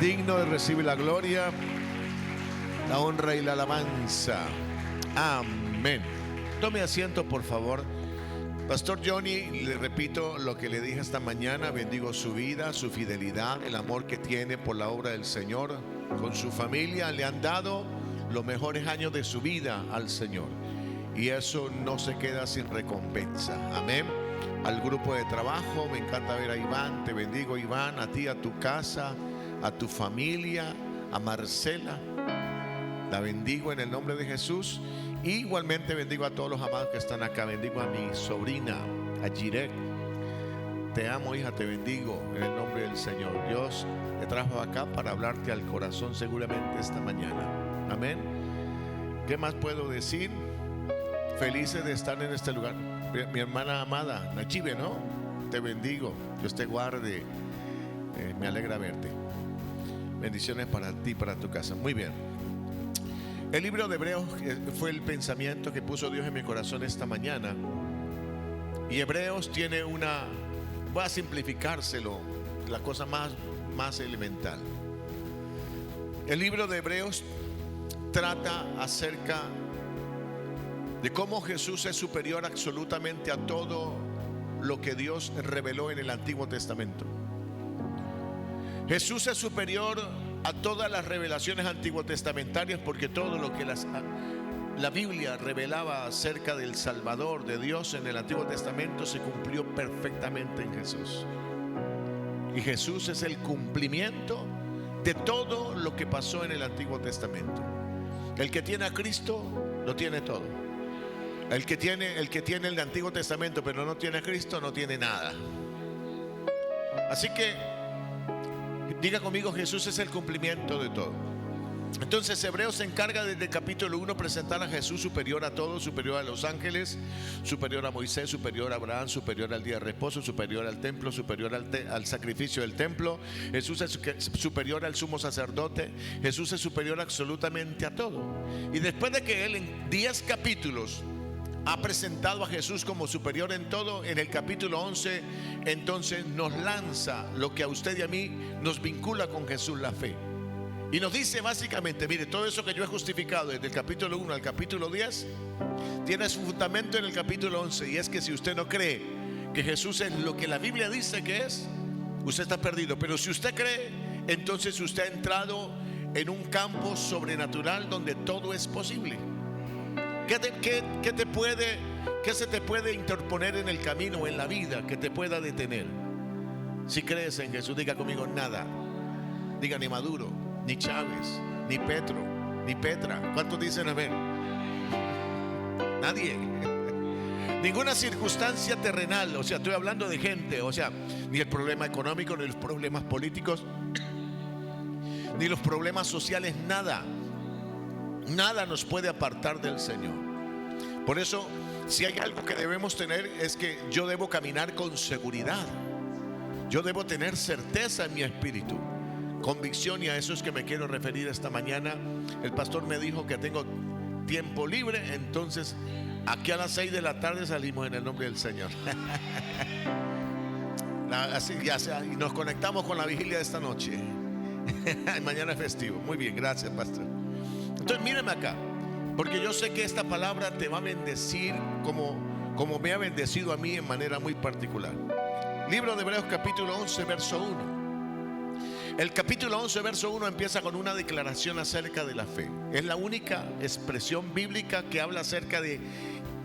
digno de recibir la gloria, la honra y la alabanza. Amén. Tome asiento, por favor. Pastor Johnny, le repito lo que le dije esta mañana. Bendigo su vida, su fidelidad, el amor que tiene por la obra del Señor. Con su familia le han dado los mejores años de su vida al Señor, y eso no se queda sin recompensa. Amén. Al grupo de trabajo, me encanta ver a Iván. Te bendigo, Iván, a ti, a tu casa, a tu familia, a Marcela. La bendigo en el nombre de Jesús. Y igualmente bendigo a todos los amados que están acá. Bendigo a mi sobrina, a Jirek. Te amo, hija, te bendigo en el nombre del Señor. Dios te trajo acá para hablarte al corazón seguramente esta mañana. Amén. ¿Qué más puedo decir? Felices de estar en este lugar. Mi hermana amada, Nachibe, ¿no? Te bendigo, Dios te guarde. Me alegra verte. Bendiciones para ti, para tu casa. Muy bien. El libro de Hebreos fue el pensamiento que puso Dios en mi corazón esta mañana. Y Hebreos tiene una... Voy a simplificárselo, la cosa más elemental. El libro de Hebreos trata acerca de cómo Jesús es superior absolutamente a todo lo que Dios reveló en el Antiguo Testamento. Jesús es superior a todas las revelaciones antiguotestamentarias, porque todo lo que la Biblia revelaba acerca del Salvador, de Dios en el Antiguo Testamento, se cumplió perfectamente en Jesús. Y Jesús es el cumplimiento de todo lo que pasó en el Antiguo Testamento. El que tiene a Cristo lo tiene todo. El que tiene el Antiguo Testamento pero no tiene a Cristo no tiene nada. Así que diga conmigo: Jesús es el cumplimiento de todo. Entonces Hebreos se encarga desde el capítulo 1 presentar a Jesús superior a todo, superior a los ángeles, superior a Moisés, superior a Abraham, superior al día de reposo, superior al templo, superior al sacrificio del templo. Jesús es superior al sumo sacerdote. Jesús es superior absolutamente a todo. Y después de que él en 10 capítulos ha presentado a Jesús como superior en todo, en el capítulo 11 entonces nos lanza lo que a usted y a mí nos vincula con Jesús, la fe. Y nos dice básicamente: mire, todo eso que yo he justificado desde el capítulo 1 al capítulo 10 tiene su fundamento en el capítulo 11. Y es que si usted no cree que Jesús es lo que la Biblia dice que es, usted está perdido. Pero si usted cree, entonces usted ha entrado en un campo sobrenatural donde todo es posible. ¿Qué se te puede interponer en el camino o en la vida que te pueda detener? Si crees en Jesús, diga conmigo: nada. Diga: ni Maduro, ni Chávez, ni Petro, ni Petra. ¿Cuántos dicen amén? Nadie. Ninguna circunstancia terrenal. O sea, estoy hablando de gente. O sea, ni el problema económico, ni los problemas políticos, ni los problemas sociales. Nada nos puede apartar del Señor. Por eso, si hay algo que debemos tener, es que yo debo caminar con seguridad. Yo debo tener certeza en mi espíritu, convicción, y a eso es que me quiero referir esta mañana. El pastor me dijo que tengo tiempo libre, entonces aquí a las 6 de la tarde salimos en el nombre del Señor. Así ya sea, y nos conectamos con la vigilia de esta noche. Mañana es festivo. Muy bien, gracias, pastor. Entonces míreme acá, porque yo sé que esta palabra te va a bendecir como me ha bendecido a mí en manera muy particular. Libro de Hebreos capítulo 11 verso 1. El capítulo 11 verso 1 empieza con una declaración acerca de la fe. Es la única expresión bíblica que habla acerca de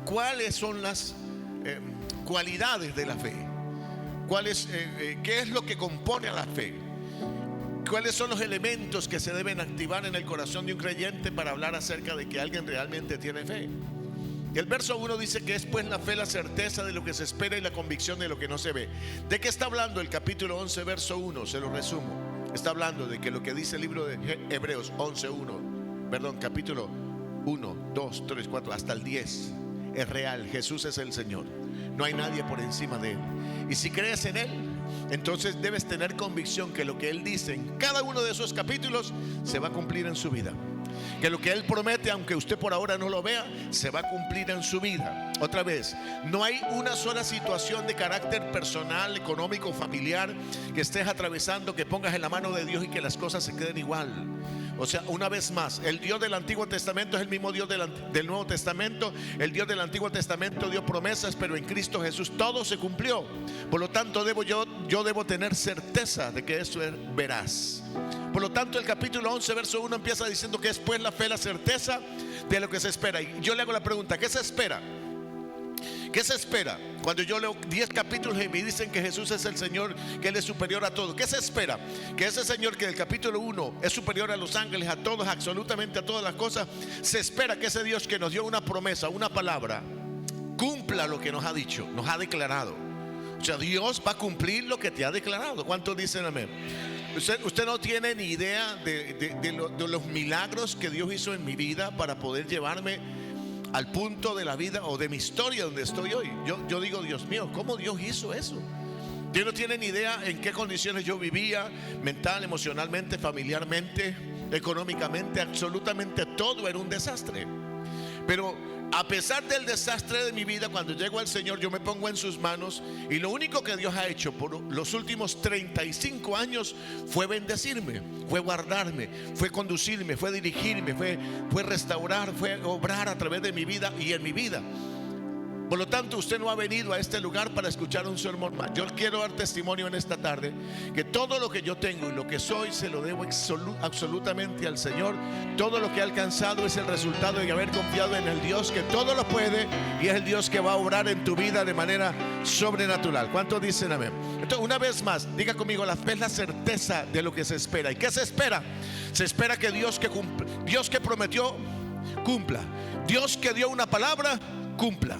cuáles son las cualidades de la fe, qué es lo que compone a la fe, cuáles son los elementos que se deben activar en el corazón de un creyente para hablar acerca de que alguien realmente tiene fe. El verso 1 dice que es pues la fe la certeza de lo que se espera y la convicción de lo que no se ve. ¿De qué está hablando el capítulo 11 verso 1? Se lo resumo. Está hablando de que lo que dice el libro de Hebreos capítulo 1, 2, 3, 4 hasta el 10 es real. Jesús es el Señor, no hay nadie por encima de Él. Y si crees en Él, entonces debes tener convicción que lo que Él dice en cada uno de esos capítulos se va a cumplir en su vida. Que lo que Él promete, aunque usted por ahora no lo vea, se va a cumplir en su vida. Otra vez, no hay una sola situación de carácter personal, económico, familiar que estés atravesando, que pongas en la mano de Dios y que las cosas se queden igual. O sea, una vez más, el Dios del Antiguo Testamento es el mismo Dios del Nuevo Testamento. El Dios del Antiguo Testamento dio promesas, pero en Cristo Jesús todo se cumplió. Por lo tanto, yo debo tener certeza de que eso es veraz. Por lo tanto, el capítulo 11, verso 1 empieza diciendo que es pues la fe, la certeza de lo que se espera. Y yo le hago la pregunta, ¿qué se espera? ¿Qué se espera? Cuando yo leo 10 capítulos y me dicen que Jesús es el Señor, que Él es superior a todo, ¿qué se espera? Que ese Señor que del capítulo 1 es superior a los ángeles, a todos, absolutamente a todas las cosas. Se espera que ese Dios que nos dio una promesa, una palabra, cumpla lo que nos ha dicho, nos ha declarado. O sea, Dios va a cumplir lo que te ha declarado. ¿Cuántos dicen amén? Usted no tiene ni idea de los milagros que Dios hizo en mi vida para poder llevarme al punto de la vida o de mi historia donde estoy hoy. Yo digo, Dios mío, ¿cómo Dios hizo eso? Dios no tiene ni idea en qué condiciones yo vivía, mental, emocionalmente, familiarmente, económicamente, absolutamente todo era un desastre. Pero a pesar del desastre de mi vida, cuando llego al Señor, yo me pongo en sus manos, y lo único que Dios ha hecho por los últimos 35 años fue bendecirme, fue guardarme, fue conducirme, fue dirigirme, fue restaurar, fue obrar a través de mi vida y en mi vida. Por lo tanto, usted no ha venido a este lugar para escuchar un sermón más. Yo quiero dar testimonio en esta tarde que todo lo que yo tengo y lo que soy se lo debo absolutamente al Señor. Todo lo que he alcanzado es el resultado de haber confiado en el Dios que todo lo puede, y es el Dios que va a obrar en tu vida de manera sobrenatural. ¿Cuántos dicen amén? Entonces, una vez más, diga conmigo, la fe es la certeza de lo que se espera. ¿Y qué se espera? Se espera que Dios que prometió, cumpla. Dios que dio una palabra, cumpla.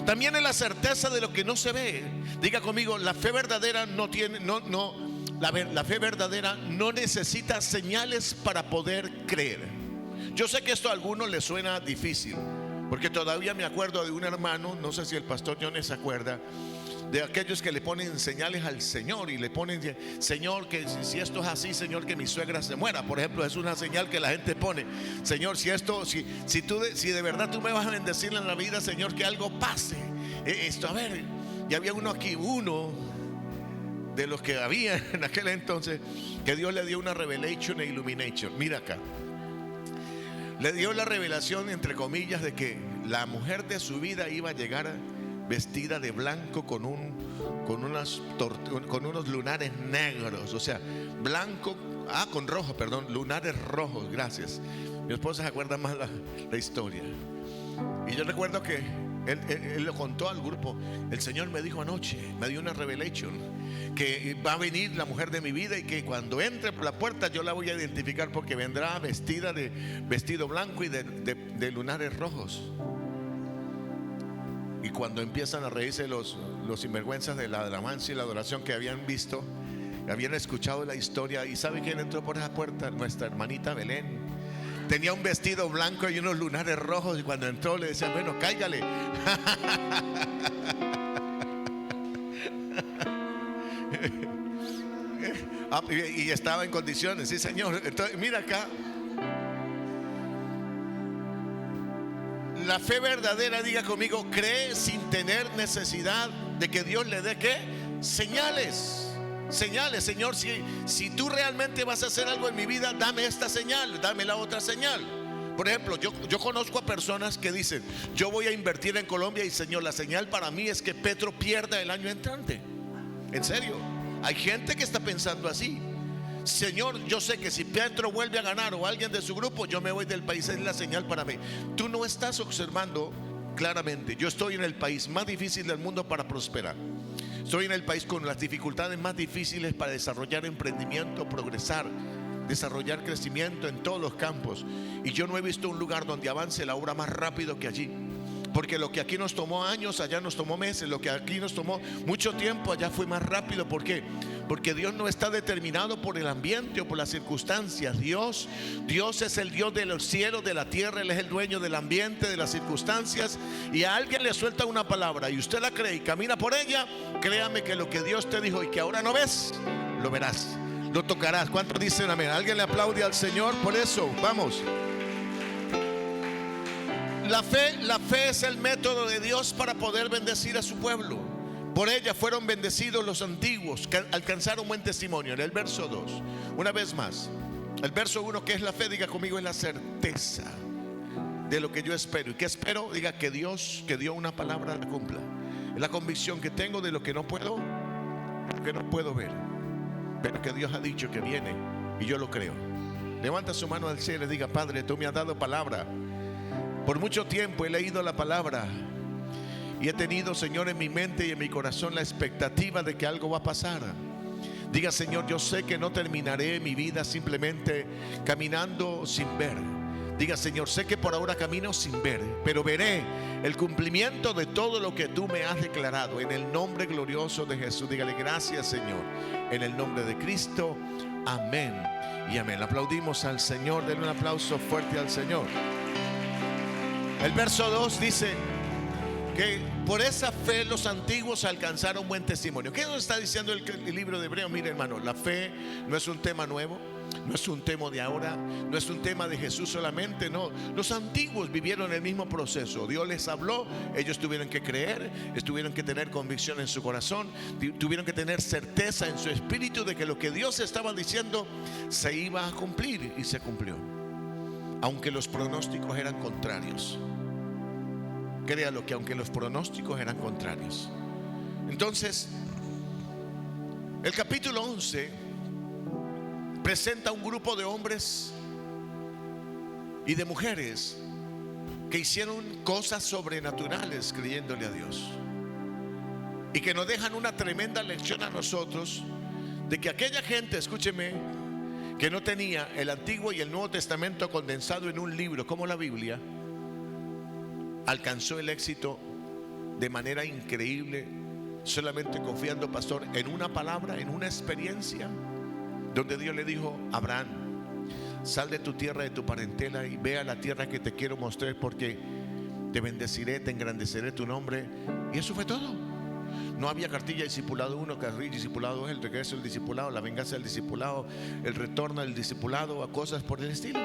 También es la certeza de lo que no se ve. Diga conmigo, la fe verdadera la fe verdadera no necesita señales para poder creer. Yo sé que esto a algunos les suena difícil, porque todavía me acuerdo de un hermano, no sé si el pastor Johnny se acuerda, de aquellos que le ponen señales al Señor y le ponen, Señor, que si esto es así, Señor, que mi suegra se muera. Por ejemplo, es una señal que la gente pone. Señor, si de verdad tú me vas a bendecir en la vida, Señor, que algo pase. A ver, y había uno de los que había en aquel entonces, que Dios le dio una revelation e illumination. Mira acá, le dio la revelación, entre comillas, de que la mujer de su vida iba a llegar vestida de blanco con unos lunares negros. O sea, blanco, con rojo, perdón, lunares rojos, gracias. Mi esposa se acuerda más la historia. Y yo recuerdo que él lo contó al grupo. El Señor me dijo anoche, me dio una revelation, que va a venir la mujer de mi vida, y que cuando entre por la puerta yo la voy a identificar, porque vendrá vestida de vestido blanco y de lunares rojos. Y cuando empiezan a reírse los sinvergüenzas de la alabanza y la adoración que habían visto, habían escuchado la historia, ¿y sabe quién entró por esa puerta? Nuestra hermanita Belén. Tenía un vestido blanco y unos lunares rojos, y cuando entró le decían, bueno, cáigale. Y estaba en condiciones, sí, Señor. Entonces, mira acá, la fe verdadera, diga conmigo, cree sin tener necesidad de que Dios le dé ¿qué? Señales. Señor, si tú realmente vas a hacer algo en mi vida, dame esta señal, dame la otra señal. Por ejemplo, yo conozco a personas que dicen, yo voy a invertir en Colombia, y Señor, la señal para mí es que Petro pierda el año entrante. En serio, hay gente que está pensando así. Señor, yo sé que si Petro vuelve a ganar, o alguien de su grupo, yo me voy del país, es la señal para mí. Tú no estás observando claramente. Yo estoy en el país más difícil del mundo para prosperar. Estoy en el país con las dificultades más difíciles para desarrollar emprendimiento, progresar, desarrollar crecimiento en todos los campos. Y yo no he visto un lugar donde avance la obra más rápido que allí. Porque lo que aquí nos tomó años, allá nos tomó meses. Lo que aquí nos tomó mucho tiempo, allá fue más rápido. ¿Por qué? Porque Dios no está determinado por el ambiente o por las circunstancias. Dios es el Dios de los cielos, de la tierra. Él es el dueño del ambiente, de las circunstancias. Y a alguien le suelta una palabra y usted la cree y camina por ella, créame que lo que Dios te dijo y que ahora no ves, lo verás, lo tocarás. ¿Cuántos dicen amén? ¿Alguien le aplaude al Señor por eso? Vamos. La fe es el método de Dios para poder bendecir a su pueblo. Por ella fueron bendecidos los antiguos, que alcanzaron buen testimonio. En el verso 2, una vez más, el verso 1, que es la fe, diga conmigo, es la certeza de lo que yo espero. ¿Y qué espero? Diga que Dios que dio una palabra la cumpla. Es la convicción que tengo de lo que no puedo ver, pero que Dios ha dicho que viene, y yo lo creo. Levanta su mano al cielo y diga: Padre, tú me has dado palabra. Por mucho tiempo he leído la palabra y he tenido, Señor, en mi mente y en mi corazón la expectativa de que algo va a pasar. Diga: Señor, yo sé que no terminaré mi vida simplemente caminando sin ver. Diga: Señor, sé que por ahora camino sin ver, pero veré el cumplimiento de todo lo que tú me has declarado. En el nombre glorioso de Jesús. Dígale: gracias, Señor, en el nombre de Cristo. Amén y amén. Aplaudimos al Señor. Denle un aplauso fuerte al Señor. El verso 2 dice que por esa fe los antiguos alcanzaron buen testimonio. ¿Qué nos está diciendo el libro de Hebreos? Mire, hermano, la fe no es un tema nuevo, no es un tema de ahora, no es un tema de Jesús solamente, no. Los antiguos vivieron el mismo proceso. Dios les habló, ellos tuvieron que creer, tuvieron que tener convicción en su corazón, tuvieron que tener certeza en su espíritu de que lo que Dios estaba diciendo se iba a cumplir, y se cumplió, aunque los pronósticos eran contrarios. Créalo, que aunque los pronósticos eran contrarios. Entonces, el capítulo 11 presenta un grupo de hombres y de mujeres que hicieron cosas sobrenaturales creyéndole a Dios, y que nos dejan una tremenda lección a nosotros de que aquella gente, escúcheme, que no tenía el Antiguo y el Nuevo Testamento condensado en un libro como la Biblia, alcanzó el éxito de manera increíble, solamente confiando, pastor, en una palabra, en una experiencia donde Dios le dijo: Abraham, sal de tu tierra, de tu parentela, y ve a la tierra que te quiero mostrar, porque te bendeciré, te engrandeceré tu nombre. Y eso fue todo. No había cartilla discipulado 1, carril discipulado 2, el regreso del discipulado, la venganza del discipulado, el retorno del discipulado, a cosas por el estilo.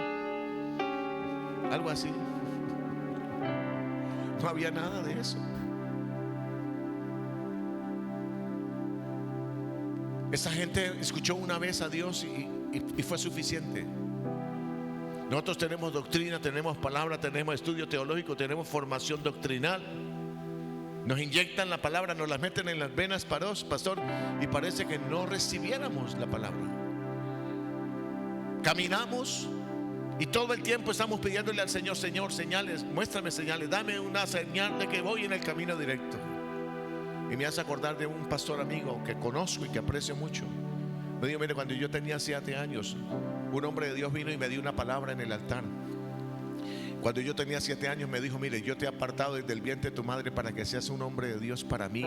Algo así. No había nada de eso. Esa gente escuchó una vez a Dios y fue suficiente. Nosotros tenemos doctrina, tenemos palabra, tenemos estudio teológico, tenemos formación doctrinal. Nos inyectan la palabra, nos la meten en las venas, pastor, y parece que no recibiéramos la palabra. Caminamos y todo el tiempo estamos pidiéndole al Señor: Señor, señales, muéstrame señales, dame una señal de que voy en el camino directo. Y me hace acordar de un pastor amigo que conozco y que aprecio mucho. Me dijo: mire, cuando yo tenía 7 años, un hombre de Dios vino y me dio una palabra en el altar. Cuando yo tenía 7 años me dijo: mire, yo te he apartado desde el vientre de tu madre para que seas un hombre de Dios para mí.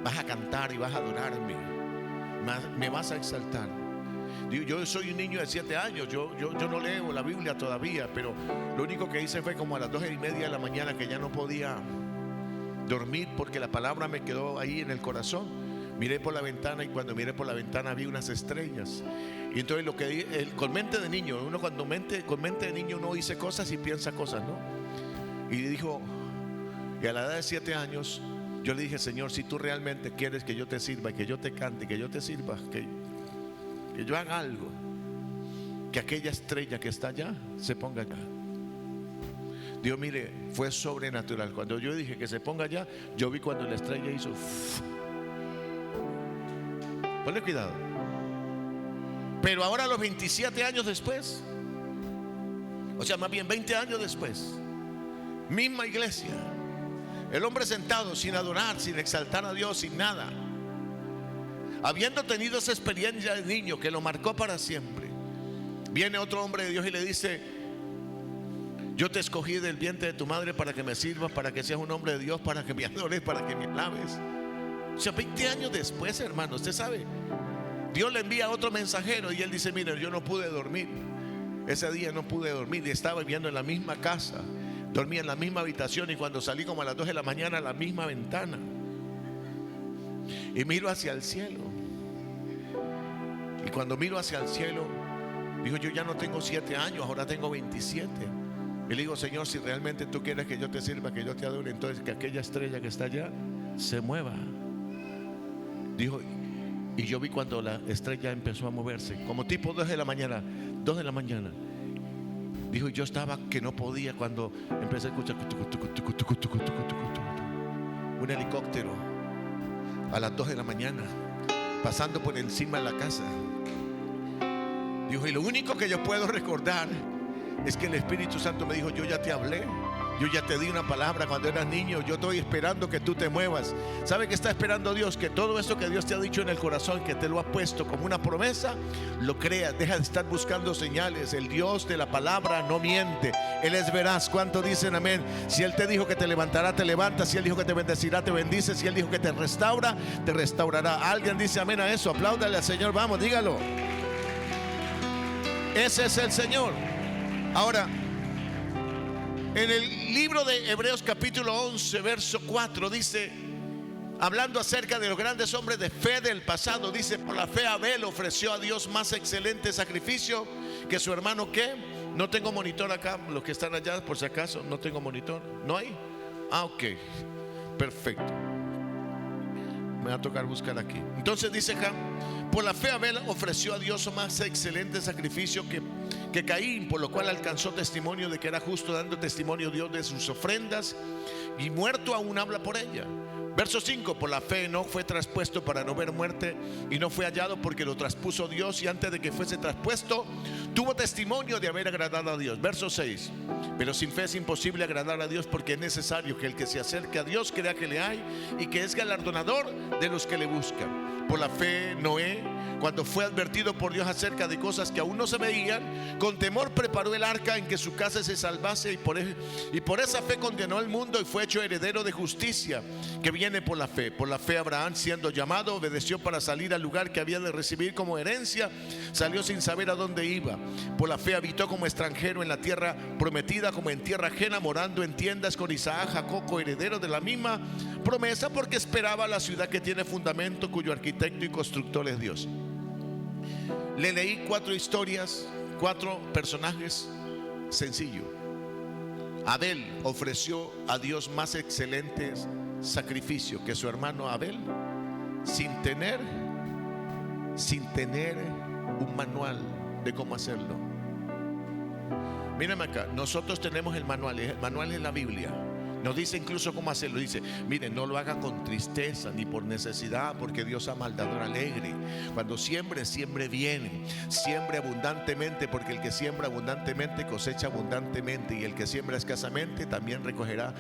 Vas a cantar y vas a adorarme, me vas a exaltar. Yo soy un niño de 7 años, yo no leo la Biblia todavía, pero lo único que hice fue como a las 2:30 de la mañana, que ya no podía dormir porque la palabra me quedó ahí en el corazón. Miré por la ventana, y cuando miré por la ventana vi unas estrellas. Y entonces con mente de niño, uno cuando con mente de niño uno dice cosas y piensa cosas, ¿no? Y a la edad de 7 años yo le dije: Señor, si tú realmente quieres que yo te sirva, y que yo te cante, que yo te sirva, que yo haga algo, que aquella estrella que está allá se ponga allá. Dios, mire, fue sobrenatural. Cuando yo dije que se ponga allá, yo vi cuando la estrella hizo ponle cuidado. Pero ahora, los 27 años después, o sea, más bien 20 años después, misma iglesia, el hombre sentado sin adorar, sin exaltar a Dios, sin nada, habiendo tenido esa experiencia de niño que lo marcó para siempre, viene otro hombre de Dios y le dice: yo te escogí del vientre de tu madre para que me sirvas, para que seas un hombre de Dios, para que me adores, para que me alabes. O sea, 20 años después, hermano, usted sabe, Dios le envía a otro mensajero y él dice: mire, yo no pude dormir. Ese día no pude dormir, y estaba viviendo en la misma casa, dormía en la misma habitación, y cuando salí como a las 2 de la mañana, a la misma ventana, y miro hacia el cielo. Y cuando miro hacia el cielo, digo: yo ya no tengo 7 años, ahora tengo 27. Y le digo: Señor, si realmente tú quieres que yo te sirva, que yo te adore, entonces que aquella estrella que está allá se mueva. Dijo, y yo vi cuando la estrella empezó a moverse, como tipo 2 de la mañana. 2 de la mañana. Dijo, yo estaba que no podía cuando empecé a escuchar un helicóptero a las 2 de la mañana pasando por encima de la casa. Dijo, y lo único que yo puedo recordar es que el Espíritu Santo me dijo: yo ya te hablé, yo ya te di una palabra cuando eras niño, yo estoy esperando que tú te muevas. ¿Sabe qué está esperando Dios? Que todo eso que Dios te ha dicho en el corazón, que te lo ha puesto como una promesa, lo creas. Deja de estar buscando señales. El Dios de la palabra no miente, Él es veraz. ¿Cuánto dicen amén? Si Él te dijo que te levantará, te levanta. Si Él dijo que te bendecirá, te bendice. Si Él dijo que te restaura, te restaurará. ¿Alguien dice amén a eso? Apláudale al Señor, vamos, dígalo. Ese es el Señor. Ahora, en el libro de Hebreos capítulo 11 verso 4 dice, hablando acerca de los grandes hombres de fe del pasado, dice: por la fe Abel ofreció a Dios más excelente sacrificio que su hermano. ¿Qué? No tengo monitor acá, los que están allá por si acaso, no tengo monitor. ¿No hay? Ah, ok, perfecto. Me va a tocar buscar aquí. Entonces dice acá: por la fe Abel ofreció a Dios más excelente sacrificio que Caín, por lo cual alcanzó testimonio de que era justo, dando testimonio Dios de sus ofrendas, y muerto aún habla por ella. Verso 5: por la fe Enoc fue traspuesto para no ver muerte, y no fue hallado porque lo traspuso Dios, y antes de que fuese traspuesto tuvo testimonio de haber agradado a Dios. Verso 6: pero sin fe es imposible agradar a Dios, porque es necesario que el que se acerque a Dios crea que le hay y que es galardonador de los que le buscan. Por la fe Noé, cuando fue advertido por Dios acerca de cosas que aún no se veían, con temor preparó el arca en que su casa se salvase, y por esa fe condenó al mundo y fue hecho heredero de justicia que viene por la fe. Por la fe Abraham, siendo llamado, obedeció para salir al lugar que había de recibir como herencia. Salió sin saber a dónde iba. Por la fe habitó como extranjero en la tierra prometida, como en tierra ajena, morando en tiendas con Isaac, Jacob, heredero de la misma promesa, porque esperaba la ciudad que tiene fundamento, cuyo arquitecto y constructor es Dios. Le leí 4 historias, 4 personajes sencillos. Abel ofreció a Dios más excelentes sacrificios que su hermano Abel, sin tener un manual de cómo hacerlo. Mírame acá, nosotros tenemos el manual es la Biblia. Nos dice incluso cómo hacerlo. Dice: miren, no lo haga con tristeza ni por necesidad, porque Dios ama al dador alegre. Cuando siembre, siembre bien, siembre abundantemente, porque el que siembra abundantemente cosecha abundantemente, y el que siembra escasamente también recogerá.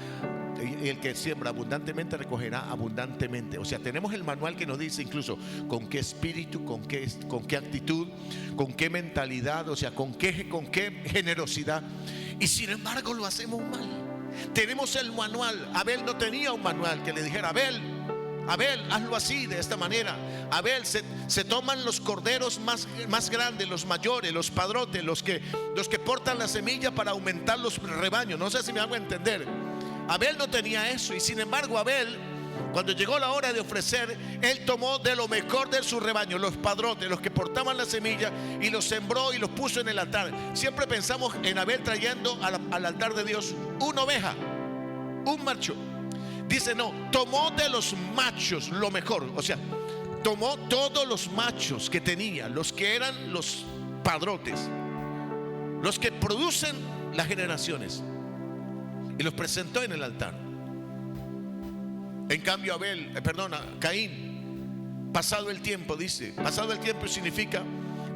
Y el que siembra abundantemente recogerá abundantemente. O sea, tenemos el manual que nos dice incluso con qué espíritu, con qué actitud, con qué mentalidad, o sea, con qué generosidad. Y sin embargo lo hacemos mal. Tenemos el manual. Abel no tenía un manual que le dijera: Abel, hazlo así, de esta manera. Abel, se toman los corderos más grandes, los mayores, los padrotes, los que portan la semilla para aumentar los rebaños. No sé si me hago entender. Abel no tenía eso, y sin embargo Abel, cuando llegó la hora de ofrecer, él tomó de lo mejor de su rebaño, los padrotes, los que portaban la semilla, y los sembró y los puso en el altar. Siempre pensamos en Abel trayendo al altar de Dios una oveja, un macho. Dice: no, tomó de los machos lo mejor. O sea, tomó todos los machos que tenía, los que eran los padrotes, los que producen las generaciones, y los presentó en el altar. En cambio Caín, pasado el tiempo, dice, pasado el tiempo significa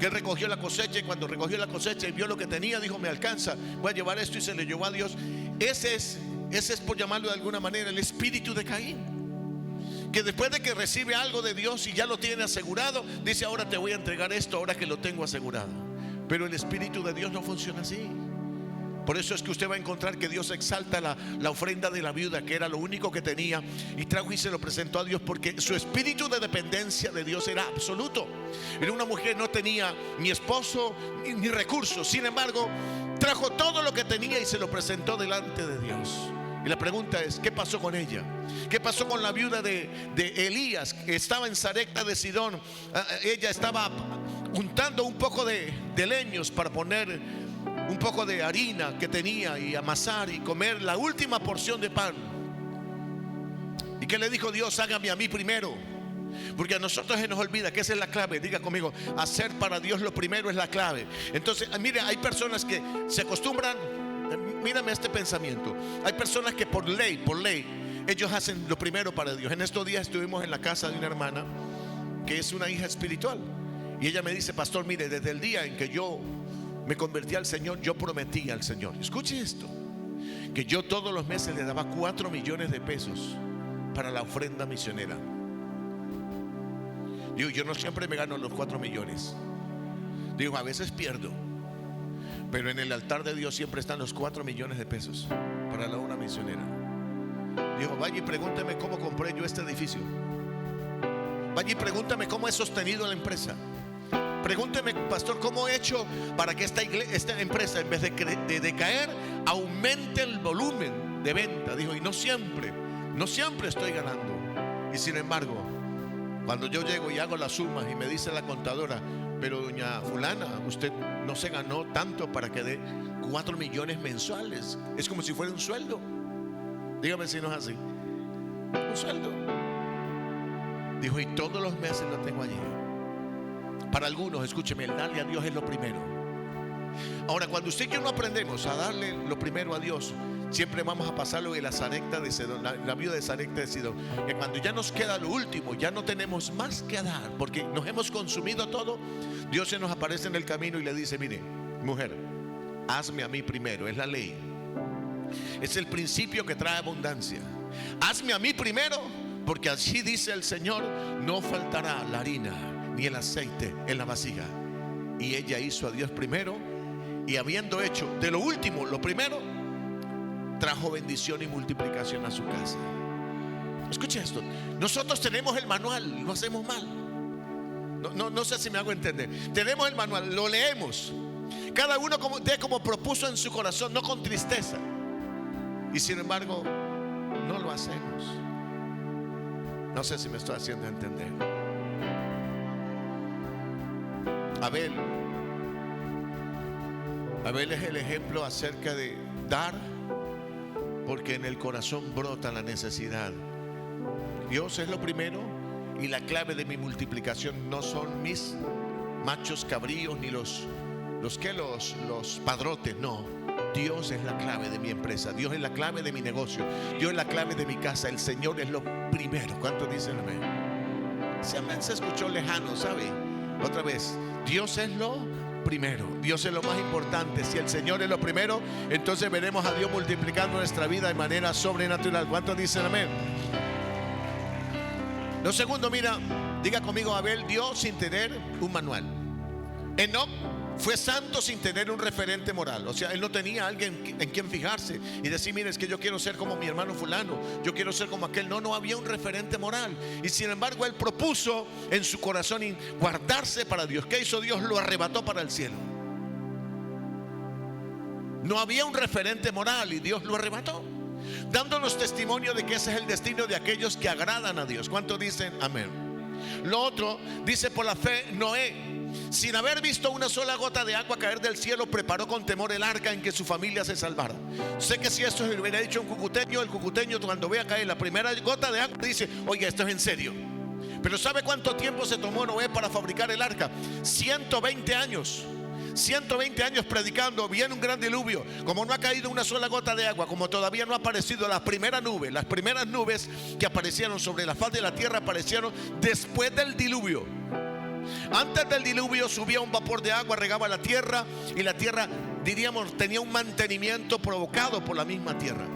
que él recogió la cosecha, y cuando recogió la cosecha y vio lo que tenía, dijo: me alcanza, voy a llevar esto, y se le llevó a Dios. Ese es, por llamarlo de alguna manera, el espíritu de Caín, que después de que recibe algo de Dios y ya lo tiene asegurado, dice: ahora te voy a entregar esto, ahora que lo tengo asegurado. Pero el espíritu de Dios no funciona así. Por eso es que usted va a encontrar que Dios exalta la ofrenda de la viuda, que era lo único que tenía, y trajo y se lo presentó a Dios, porque su espíritu de dependencia de Dios era absoluto. Era una mujer, no tenía ni esposo ni recursos. Sin embargo, trajo todo lo que tenía y se lo presentó delante de Dios. Y la pregunta es: ¿qué pasó con ella? ¿Qué pasó con la viuda de Elías, que estaba en Sarepta de Sidón? Ella estaba juntando un poco de leños para poner un poco de harina que tenía y amasar y comer la última porción de pan. ¿Y qué le dijo Dios? Hágame a mí primero. Porque a nosotros se nos olvida que esa es la clave. Diga conmigo, hacer para Dios lo primero es la clave. Entonces, mire, hay personas que se acostumbran, mírame este pensamiento. Hay personas que por ley, ellos hacen lo primero para Dios. En estos días estuvimos en la casa de una hermana que es una hija espiritual. Y ella me dice, pastor, mire, desde el día en que yo me convertí al Señor, yo prometí al Señor, escuche esto, que yo todos los meses le daba 4 millones de pesos para la ofrenda misionera. Digo, yo no siempre me gano los 4 millones. Digo, a veces pierdo, pero en el altar de Dios siempre están los 4 millones de pesos para la obra misionera. Digo, vaya y pregúnteme cómo compré yo este edificio. Vaya y pregúntame cómo he sostenido la empresa. Pregúnteme, pastor, cómo he hecho para que esta empresa, en vez de decaer, aumente el volumen de venta. Dijo, y no siempre estoy ganando. Y sin embargo, cuando yo llego y hago las sumas y me dice la contadora, pero doña fulana, usted no se ganó tanto para que dé 4 millones mensuales. Es como si fuera un sueldo. Dígame si no es así. Un sueldo. Dijo, y todos los meses lo tengo allí. Para algunos, escúcheme, el darle a Dios es lo primero. Ahora, cuando usted y yo no aprendemos a darle lo primero a Dios, siempre vamos a pasar lo de la Sarepta de Sidón, la viuda de Sarepta de Sidón, que cuando ya nos queda lo último, ya no tenemos más que dar, porque nos hemos consumido todo. Dios se nos aparece en el camino y le dice, mire, mujer, hazme a mí primero. Es la ley, es el principio que trae abundancia. Hazme a mí primero, porque así dice el Señor, no faltará la harina ni el aceite en la vasija. Y ella hizo a Dios primero, y habiendo hecho de lo último lo primero, trajo bendición y multiplicación a su casa. Escuche esto, nosotros tenemos el manual, lo hacemos mal. No sé si me hago entender. Tenemos el manual, lo leemos, cada uno como propuso en su corazón, no con tristeza, y sin embargo no lo hacemos. No sé si me estoy haciendo entender. Abel es el ejemplo acerca de dar, porque en el corazón brota la necesidad. Dios es lo primero, y la clave de mi multiplicación no son mis machos cabríos ni los padrotes, no. Dios es la clave de mi empresa, Dios es la clave de mi negocio, Dios es la clave de mi casa. El Señor es lo primero. ¿Cuántos dicen amén? Ese amén se escuchó lejano, ¿sabe? Otra vez, Dios es lo primero, Dios es lo más importante. Si el Señor es lo primero, entonces veremos a Dios multiplicando nuestra vida de manera sobrenatural. ¿Cuántos dicen amén? Lo segundo, mira, diga conmigo, Abel dio sin tener un manual. Enoc fue santo sin tener un referente moral. O sea, él no tenía a alguien en quien fijarse y decir, mire, es que yo quiero ser como mi hermano fulano, yo quiero ser como aquel. No había un referente moral. Y sin embargo él propuso en su corazón guardarse para Dios. ¿Qué hizo Dios? Lo arrebató para el cielo. No había un referente moral y Dios lo arrebató, dándonos testimonio de que ese es el destino de aquellos que agradan a Dios. ¿Cuántos dicen amén? Lo otro, dice, por la fe Noé, sin haber visto una sola gota de agua caer del cielo, preparó con temor el arca en que su familia se salvara. Sé que si esto se hubiera dicho un cucuteño, el cucuteño cuando vea caer la primera gota de agua dice, oye, esto es en serio. Pero ¿sabe cuánto tiempo se tomó Noé para fabricar el arca? 120 años. 120 años predicando. Viene un gran diluvio. Como no ha caído una sola gota de agua, como todavía no ha aparecido las primeras nubes que aparecieron sobre la faz de la tierra aparecieron después del diluvio. Antes del diluvio subía un vapor de agua, regaba la tierra, y la tierra, diríamos, tenía un mantenimiento provocado por la misma tierra.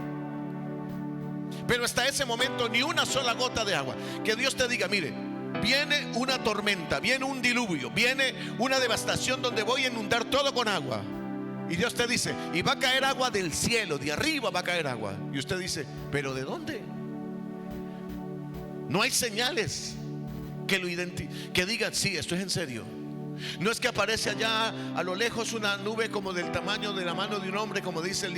Pero hasta ese momento ni una sola gota de agua. Que Dios te diga, mire, viene una tormenta, viene un diluvio, viene una devastación donde voy a inundar todo con agua. Y Dios te dice, y va a caer agua del cielo, de arriba va a caer agua. Y usted dice, ¿pero de dónde? No hay señales que digan, sí, esto es en serio. No es que aparece allá a lo lejos una nube como del tamaño de la mano de un hombre, como dice el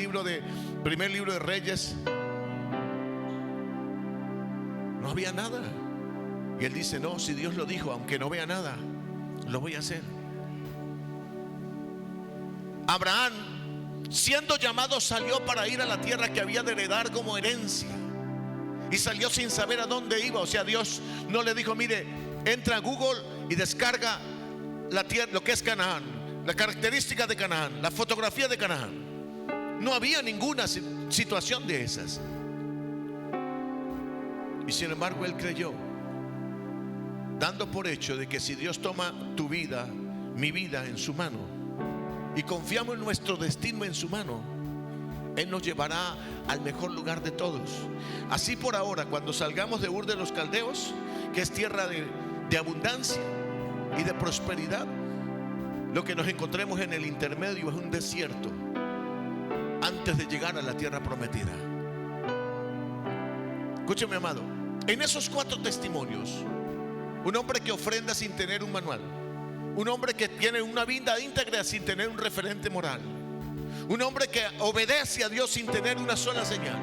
primer libro de Reyes. No había nada. Y él dice, no, si Dios lo dijo, aunque no vea nada, lo voy a hacer. Abraham, siendo llamado, salió para ir a la tierra que había de heredar como herencia. Y salió sin saber a dónde iba. O sea, Dios no le dijo: mire, entra a Google y descarga la tierra, lo que es Canaán, la característica de Canaán, la fotografía de Canaán. No había ninguna situación de esas. Y sin embargo él creyó, dando por hecho de que si Dios toma tu vida, mi vida en su mano, y confiamos en nuestro destino en su mano, Él nos llevará al mejor lugar de todos. Así por ahora, cuando salgamos de Ur de los Caldeos, que es tierra de abundancia y de prosperidad, lo que nos encontremos en el intermedio es un desierto antes de llegar a la tierra prometida. Escúcheme, amado, en esos 4 testimonios, un hombre que ofrenda sin tener un manual, un hombre que tiene una vida íntegra sin tener un referente moral, un hombre que obedece a Dios sin tener una sola señal,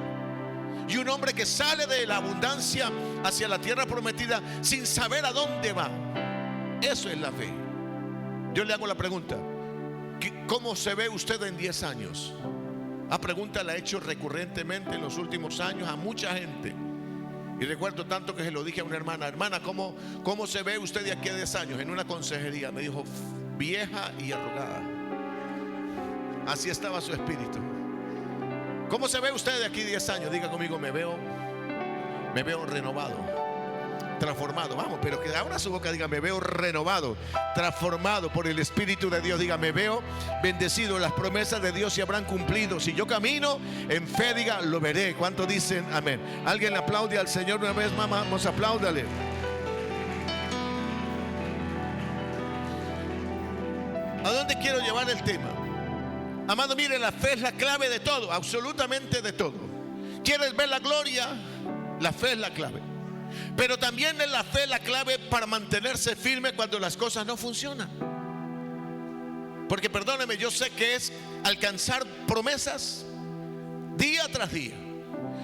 y un hombre que sale de la abundancia hacia la tierra prometida sin saber a dónde va. Eso es la fe. Yo le hago la pregunta: ¿cómo se ve usted en 10 años? La pregunta la he hecho recurrentemente en los últimos años a mucha gente. Y recuerdo tanto que se lo dije a una hermana: hermana, ¿cómo se ve usted de aquí a 10 años? En una consejería me dijo: vieja y arrugada. Así estaba su espíritu. ¿Cómo se ve usted de aquí a 10 años? Diga conmigo: me veo renovado, transformado. Vamos, pero que abra su boca, diga: me veo renovado, transformado por el Espíritu de Dios. Diga: me veo bendecido, las promesas de Dios se habrán cumplido. Si yo camino en fe, diga: lo veré. ¿Cuántos dicen amén? Alguien le aplaude al Señor una vez más. Vamos, apláudale. ¿A dónde quiero llevar el tema? Amado, mire, la fe es la clave de todo, absolutamente de todo. ¿Quieres ver la gloria? La fe es la clave. Pero también es la fe la clave para mantenerse firme cuando las cosas no funcionan. Porque perdóneme, yo sé que es alcanzar promesas día tras día.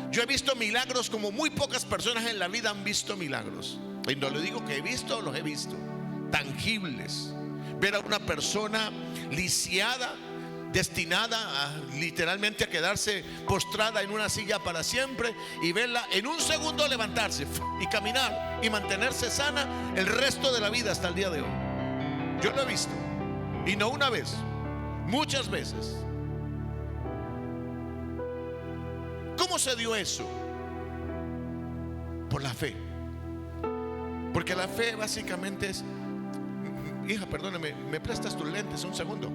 Yo he visto milagros como muy pocas personas en la vida han visto milagros. Y no le digo que he visto, los he visto tangibles. Ver a una persona lisiada, destinada literalmente a quedarse postrada en una silla para siempre, y verla en un segundo levantarse y caminar y mantenerse sana el resto de la vida hasta el día de hoy. Yo lo he visto, y no una vez, muchas veces. ¿Cómo se dio eso? Por la fe. Porque la fe básicamente es: hija, perdóname, ¿me prestas tus lentes un segundo?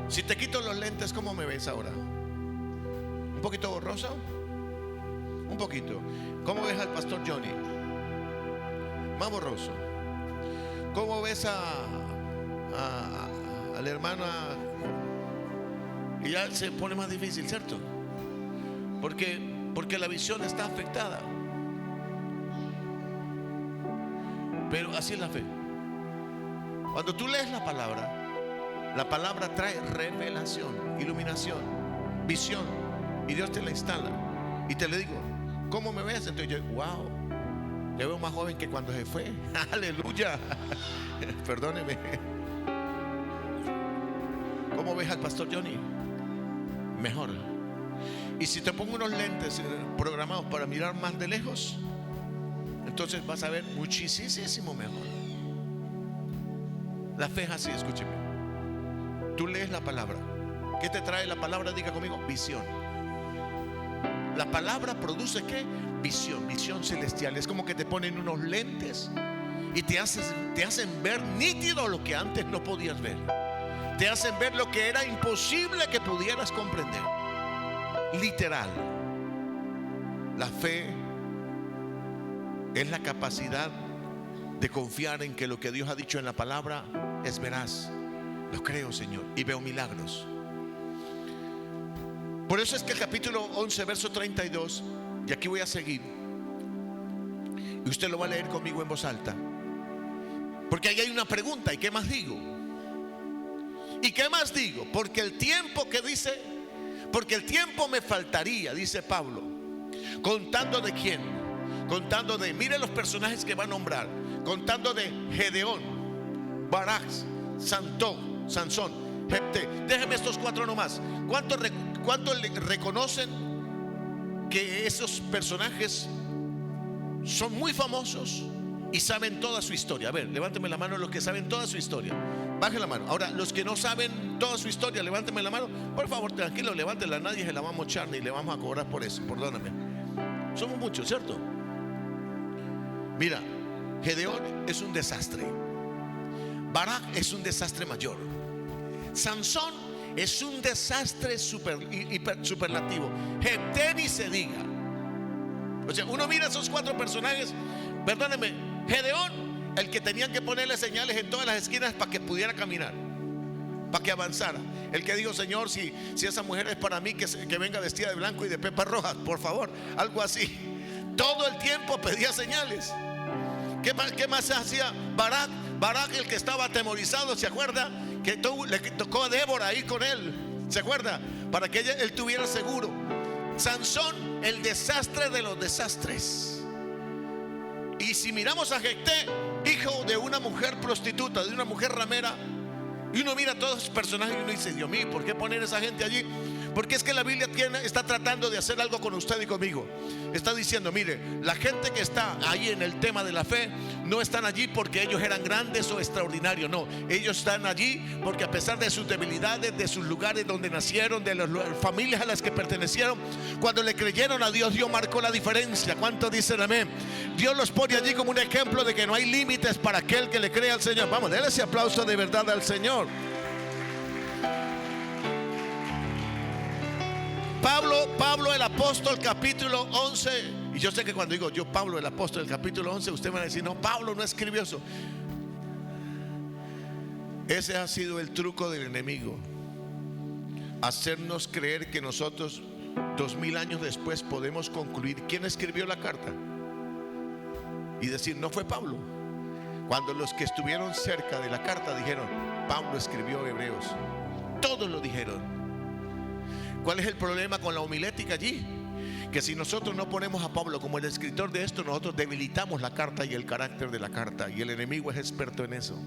Si te quito los lentes, ¿cómo me ves ahora? ¿Un poquito borroso? Un poquito. ¿Cómo ves al pastor Johnny? Más borroso. ¿Cómo ves al hermano? Y ya se pone más difícil, ¿cierto? Porque la visión está afectada. Pero así es la fe. Cuando tú lees la palabra trae revelación, iluminación, visión, y Dios te la instala. Y te le digo: ¿cómo me ves? Entonces yo: wow, te veo más joven que cuando se fue. Aleluya. Perdóneme. ¿Cómo ves al pastor Johnny? Mejor. Y si te pongo unos lentes programados para mirar más de lejos, entonces vas a ver muchísimo mejor. La fe es así, escúcheme. Tú lees la palabra. ¿Qué te trae la palabra? Diga conmigo: visión. La palabra produce ¿qué? Visión, visión celestial. Es como que te ponen unos lentes y te hacen ver nítido lo que antes no podías ver. Te hacen ver lo que era imposible que pudieras comprender. Literal. La fe es la capacidad de confiar en que lo que Dios ha dicho en la palabra es veraz. Lo creo, Señor, y veo milagros. Por eso es que el capítulo 11, verso 32, y aquí voy a seguir, y usted lo va a leer conmigo en voz alta, porque ahí hay una pregunta: ¿y qué más digo? ¿Y qué más digo? Porque el tiempo me faltaría, dice Pablo. ¿Contando de quién? Mire los personajes que va a nombrar. Contando de Gedeón, Barak, Sansón, Jefté. Déjenme estos 4 nomás. ¿Cuántos reconocen que esos personajes son muy famosos y saben toda su historia? A ver, levánteme la mano los que saben toda su historia. Bajen la mano. Ahora, los que no saben toda su historia, levánteme la mano. Por favor, tranquilo, levántenla. Nadie se la va a mochar ni le vamos a cobrar por eso. Perdóname. Somos muchos, ¿cierto? Mira, Gedeón es un desastre. Barak es un desastre mayor. Sansón es un desastre superlativo. Jefté ni se diga. O sea, uno mira esos 4 personajes. Perdónenme, Gedeón, el que tenían que ponerle señales en todas las esquinas para que pudiera caminar, para que avanzara. El que dijo: Señor, si esa mujer es para mí, que venga vestida de blanco y de pepas rojas, por favor. Algo así. Todo el tiempo pedía señales. ¿Qué más hacía Barak? Barak, el que estaba atemorizado, ¿se acuerda? Que le tocó a Débora ahí con él, ¿se acuerda? Para que él tuviera seguro. Sansón, el desastre de los desastres. Y si miramos a Jefté, hijo de una mujer prostituta, de una mujer ramera, y uno mira a todos esos personajes y uno dice: Dios mío, ¿por qué poner a esa gente allí? Porque es que la Biblia está tratando de hacer algo con usted y conmigo. Está diciendo: mire, la gente que está ahí en el tema de la fe no están allí porque ellos eran grandes o extraordinarios. No, ellos están allí porque a pesar de sus debilidades, de sus lugares donde nacieron, de las familias a las que pertenecieron, cuando le creyeron a Dios, Dios marcó la diferencia. ¿Cuántos dicen amén? Dios los pone allí como un ejemplo de que no hay límites para aquel que le cree al Señor. Vamos, denle ese aplauso de verdad al Señor. Pablo el apóstol, capítulo 11. Y yo sé que cuando digo yo Pablo el apóstol, el capítulo 11, usted me va a decir: no, Pablo no escribió eso. Ese ha sido el truco del enemigo: hacernos creer que nosotros 2000 años después podemos concluir quién escribió la carta y decir: no fue Pablo, cuando los que estuvieron cerca de la carta dijeron: Pablo escribió Hebreos. Todos lo dijeron. ¿Cuál es el problema con la homilética allí? Que si nosotros no ponemos a Pablo como el escritor de esto, nosotros debilitamos la carta y el carácter de la carta, y el enemigo es experto en eso.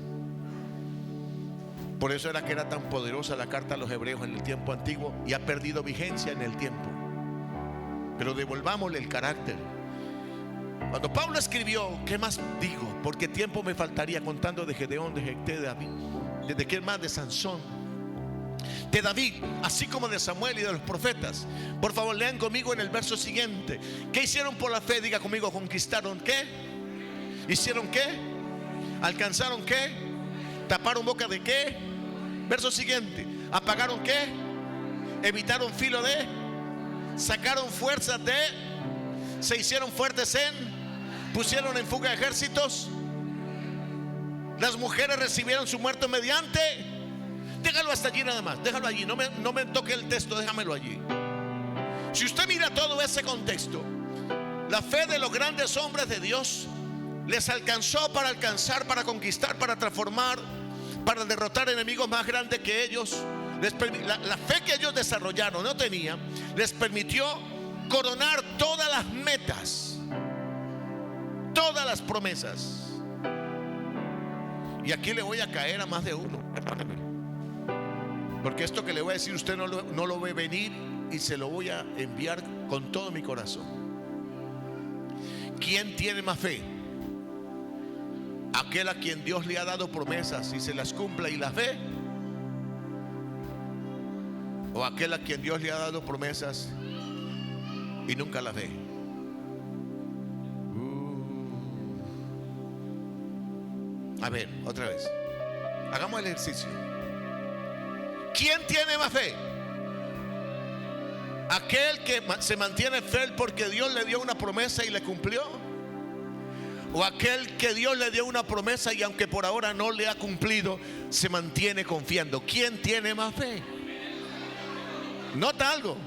Por eso era que era tan poderosa la carta a los hebreos en el tiempo antiguo, y ha perdido vigencia en el tiempo. Pero devolvámosle el carácter. Cuando Pablo escribió, ¿qué más digo? Porque tiempo me faltaría contando de Gedeón, de Jefté, de David, de quién más, de Sansón, de David, así como de Samuel y de los profetas. Por favor, lean conmigo en el verso siguiente. ¿Qué hicieron por la fe? Diga conmigo: conquistaron ¿qué? ¿Hicieron qué? ¿Alcanzaron qué? ¿Taparon boca de qué? Verso siguiente: ¿apagaron qué? ¿Evitaron filo de? ¿Sacaron fuerzas de? ¿Se hicieron fuertes en? ¿Pusieron en fuga ejércitos? ¿Las mujeres recibieron su muerte mediante? Déjalo hasta allí nada más, déjalo allí, no me toque el texto, déjamelo allí. Si usted mira todo ese contexto, la fe de los grandes hombres de Dios les alcanzó para alcanzar, para conquistar, para transformar, para derrotar enemigos más grandes que ellos. La fe que ellos desarrollaron, no tenían, les permitió coronar todas las metas, todas las promesas. Y aquí le voy a caer a más de uno, perdóneme, porque esto que le voy a decir usted no lo ve venir, y se lo voy a enviar con todo mi corazón. ¿Quién tiene más fe? ¿Aquel a quien Dios le ha dado promesas y se las cumple y las ve? ¿O aquel a quien Dios le ha dado promesas y nunca las ve? A ver, otra vez, hagamos el ejercicio. ¿Quién tiene más fe? ¿Aquel que se mantiene fiel porque Dios le dio una promesa y le cumplió? ¿O aquel que Dios le dio una promesa y aunque por ahora no le ha cumplido, se mantiene confiando? ¿Quién tiene más fe? Nota algo: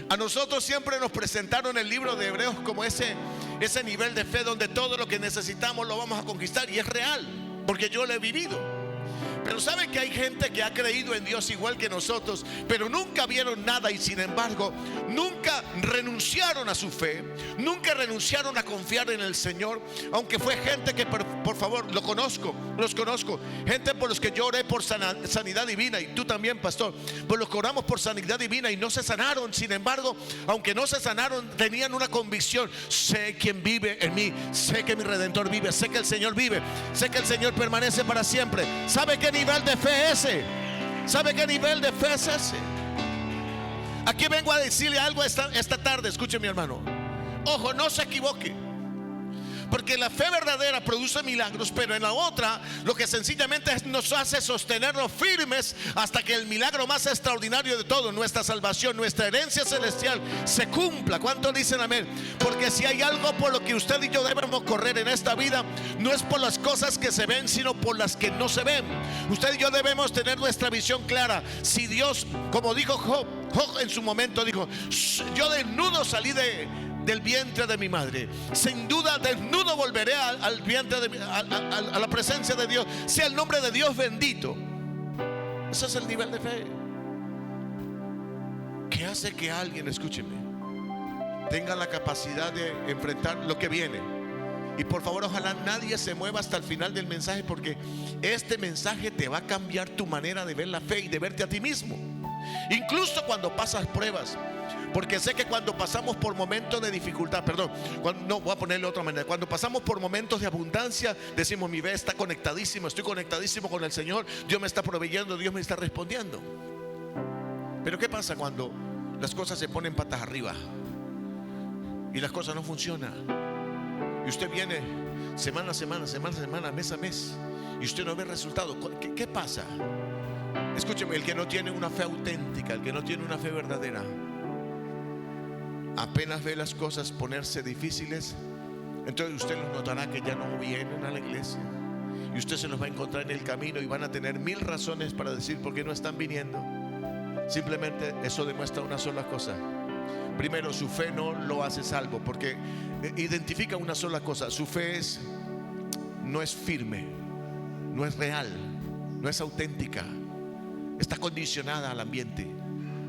a nosotros siempre nos presentaron el libro de Hebreos como ese nivel de fe donde todo lo que necesitamos lo vamos a conquistar, y es real, porque yo lo he vivido. Pero saben que hay gente que ha creído en Dios igual que nosotros, pero nunca vieron nada y sin embargo nunca renunciaron a su fe, nunca renunciaron a confiar en el Señor. Aunque fue gente que, por favor, los conozco, gente por los que yo oré por sanidad divina, y tú también, pastor, por los que oramos por sanidad divina y no se sanaron. Sin embargo, aunque no se sanaron, tenían una convicción: sé quién vive en mí, sé que mi Redentor vive, sé que el Señor vive, sé que el Señor permanece para siempre. ¿Sabe qué nivel de fe es ese? ¿Sabe qué nivel de fe es ese? Aquí vengo a decirle algo esta tarde. Escuche, mi hermano, ojo, no se equivoque, porque la fe verdadera produce milagros, pero en la otra lo que sencillamente nos hace sostenernos firmes hasta que el milagro más extraordinario de todo, nuestra salvación, nuestra herencia celestial, se cumpla. ¿Cuántos dicen amén? Porque si hay algo por lo que usted y yo debemos correr en esta vida, no es por las cosas que se ven, sino por las que no se ven. Usted y yo debemos tener nuestra visión clara. Si Dios, como dijo Job en su momento, dijo: yo desnudo salí del vientre de mi madre, sin duda desnudo volveré al vientre a la presencia de Dios. Sea el nombre de Dios bendito. Ese es el nivel de fe que hace que alguien, escúcheme, tenga la capacidad de enfrentar lo que viene. Y por favor, ojalá nadie se mueva hasta el final del mensaje, porque este mensaje te va a cambiar tu manera de ver la fe y de verte a ti mismo, incluso cuando pasas pruebas. Porque sé que cuando pasamos por momentos de dificultad, no, voy a ponerle de otra manera, cuando pasamos por momentos de abundancia, decimos: mi fe está conectadísimo, estoy conectadísimo con el Señor, Dios me está proveyendo, Dios me está respondiendo. Pero ¿qué pasa cuando las cosas se ponen patas arriba y las cosas no funcionan? Y usted viene semana a semana, mes a mes, y usted no ve resultados. ¿Qué pasa? Escúcheme, el que no tiene una fe auténtica, el que no tiene una fe verdadera, apenas ve las cosas ponerse difíciles, entonces usted los notará que ya no vienen a la iglesia, y usted se los va a encontrar en el camino y van a tener 1000 razones para decir por qué no están viniendo. Simplemente eso demuestra una sola cosa: primero, su fe no lo hace salvo, porque identifica una sola cosa: su fe no es firme, no es real, no es auténtica, está condicionada al ambiente,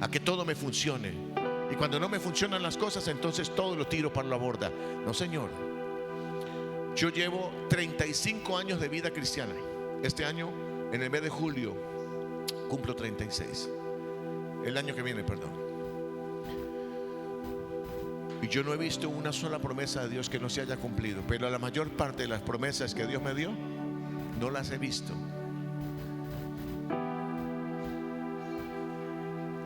a que todo me funcione. Y cuando no me funcionan las cosas, entonces todo lo tiro para la borda. No, señor. Yo llevo 35 años de vida cristiana. Este año, en el mes de julio, cumplo 36. El año que viene, perdón. Y yo no he visto una sola promesa de Dios que no se haya cumplido. Pero la mayor parte de las promesas que Dios me dio, no las he visto.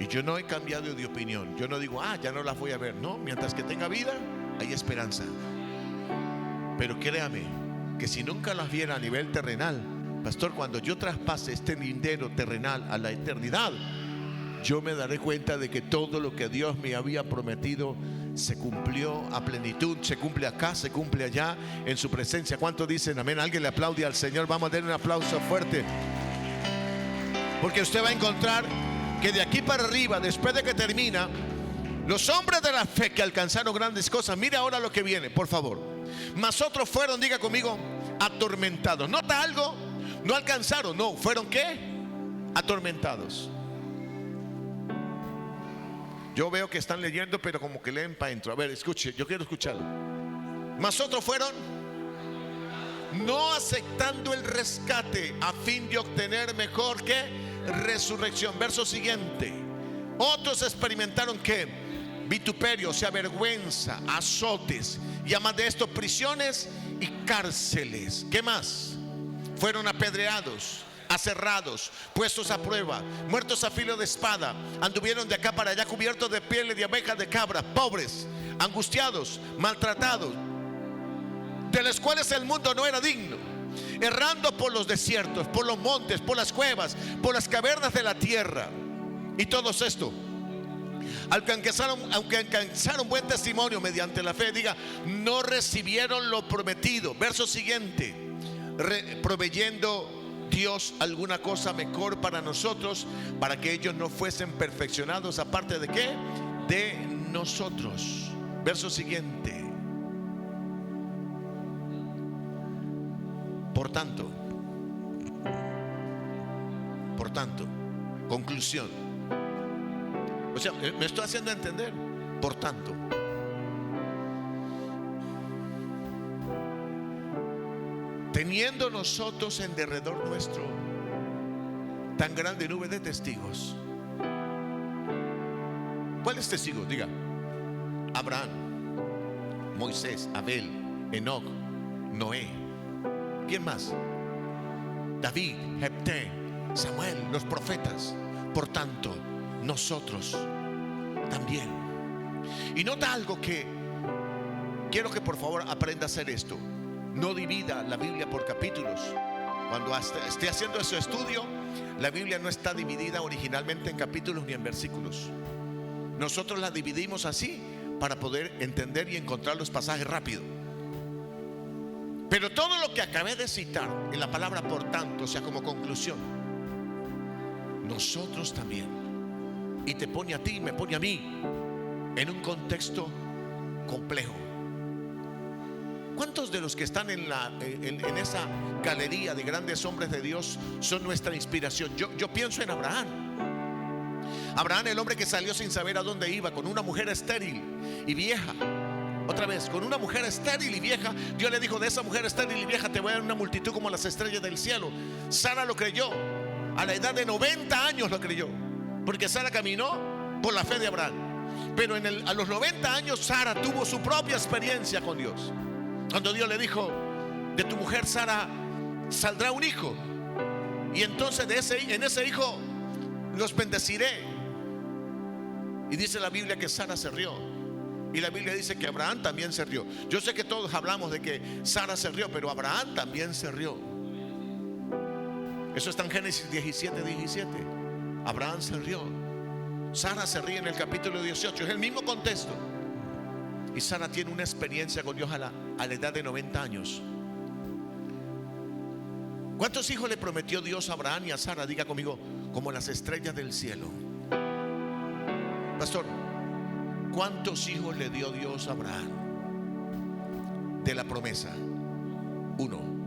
Y yo no he cambiado de opinión. Yo no digo: ya no las voy a ver. No, mientras que tenga vida, hay esperanza. Pero créame que si nunca las viera a nivel terrenal, pastor, cuando yo traspase este lindero terrenal a la eternidad, yo me daré cuenta de que todo lo que Dios me había prometido se cumplió a plenitud. Se cumple acá, se cumple allá, en su presencia. ¿Cuántos dicen amén? Alguien le aplaude al Señor. Vamos a darle un aplauso fuerte, porque usted va a encontrar que de aquí para arriba, después de que termina, los hombres de la fe que alcanzaron grandes cosas, mire ahora lo que viene, por favor. Mas otros fueron, diga conmigo, atormentados. ¿Nota algo? No alcanzaron, no, fueron ¿qué? Atormentados. Yo veo que están leyendo, pero como que leen para adentro. A ver, escuche, yo quiero escucharlo. Mas otros fueron no aceptando el rescate a fin de obtener mejor que resurrección. Verso siguiente. Otros experimentaron ¿qué? Vituperio, o sea, vergüenza, azotes, y además de esto, prisiones y cárceles. ¿Qué más? Fueron apedreados, aserrados, puestos a prueba, muertos a filo de espada. Anduvieron de acá para allá cubiertos de pieles de abejas, de cabra, pobres, angustiados, maltratados, de los cuales el mundo no era digno, errando por los desiertos, por los montes, por las cuevas, por las cavernas de la tierra. Y todos esto, aunque alcanzaron buen testimonio mediante la fe, diga, no recibieron lo prometido. Verso siguiente. Proveyendo Dios alguna cosa mejor para nosotros, para que ellos no fuesen perfeccionados aparte de ¿qué? De nosotros. Verso siguiente. Por tanto, Por tanto, conclusión. O sea, me estoy haciendo entender. Por tanto, teniendo nosotros en derredor nuestro tan grande nube de testigos. ¿Cuáles testigos? Diga: Abraham, Moisés, Abel, Enoc, Noé. ¿Quién más? David, Jefté, Samuel, los profetas. Por tanto, nosotros también. Y nota algo que quiero que por favor aprenda a hacer esto. No divida la Biblia por capítulos. Cuando esté haciendo ese estudio, la Biblia no está dividida originalmente en capítulos ni en versículos. Nosotros la dividimos así para poder entender y encontrar los pasajes rápido. Pero todo lo que acabé de citar en la palabra por tanto, o sea, como conclusión, nosotros también. Y te pone a ti y me pone a mí en un contexto complejo. ¿Cuántos de los que están en esa galería de grandes hombres de Dios son nuestra inspiración? Yo pienso en Abraham. Abraham, el hombre que salió sin saber a dónde iba, con una mujer estéril y vieja. Otra vez, con una mujer estéril y vieja. Dios le dijo: de esa mujer estéril y vieja te voy a dar una multitud como las estrellas del cielo. Sara lo creyó. A la edad de 90 años lo creyó, porque Sara caminó por la fe de Abraham. Pero a los 90 años Sara tuvo su propia experiencia con Dios. Cuando Dios le dijo: de tu mujer Sara saldrá un hijo, y entonces en ese hijo los bendeciré. Y dice la Biblia que Sara se rió. Y la Biblia dice que Abraham también se rió. Yo sé que todos hablamos de que Sara se rió, pero Abraham también se rió. Eso está en Génesis 17:17. Abraham se rió. Sara se ríe en el capítulo 18. Es el mismo contexto. Y Sara tiene una experiencia con Dios a la edad de 90 años. ¿Cuántos hijos le prometió Dios a Abraham y a Sara? Diga conmigo: como las estrellas del cielo. Pastor, ¿cuántos hijos le dio Dios a Abraham de la promesa? Uno.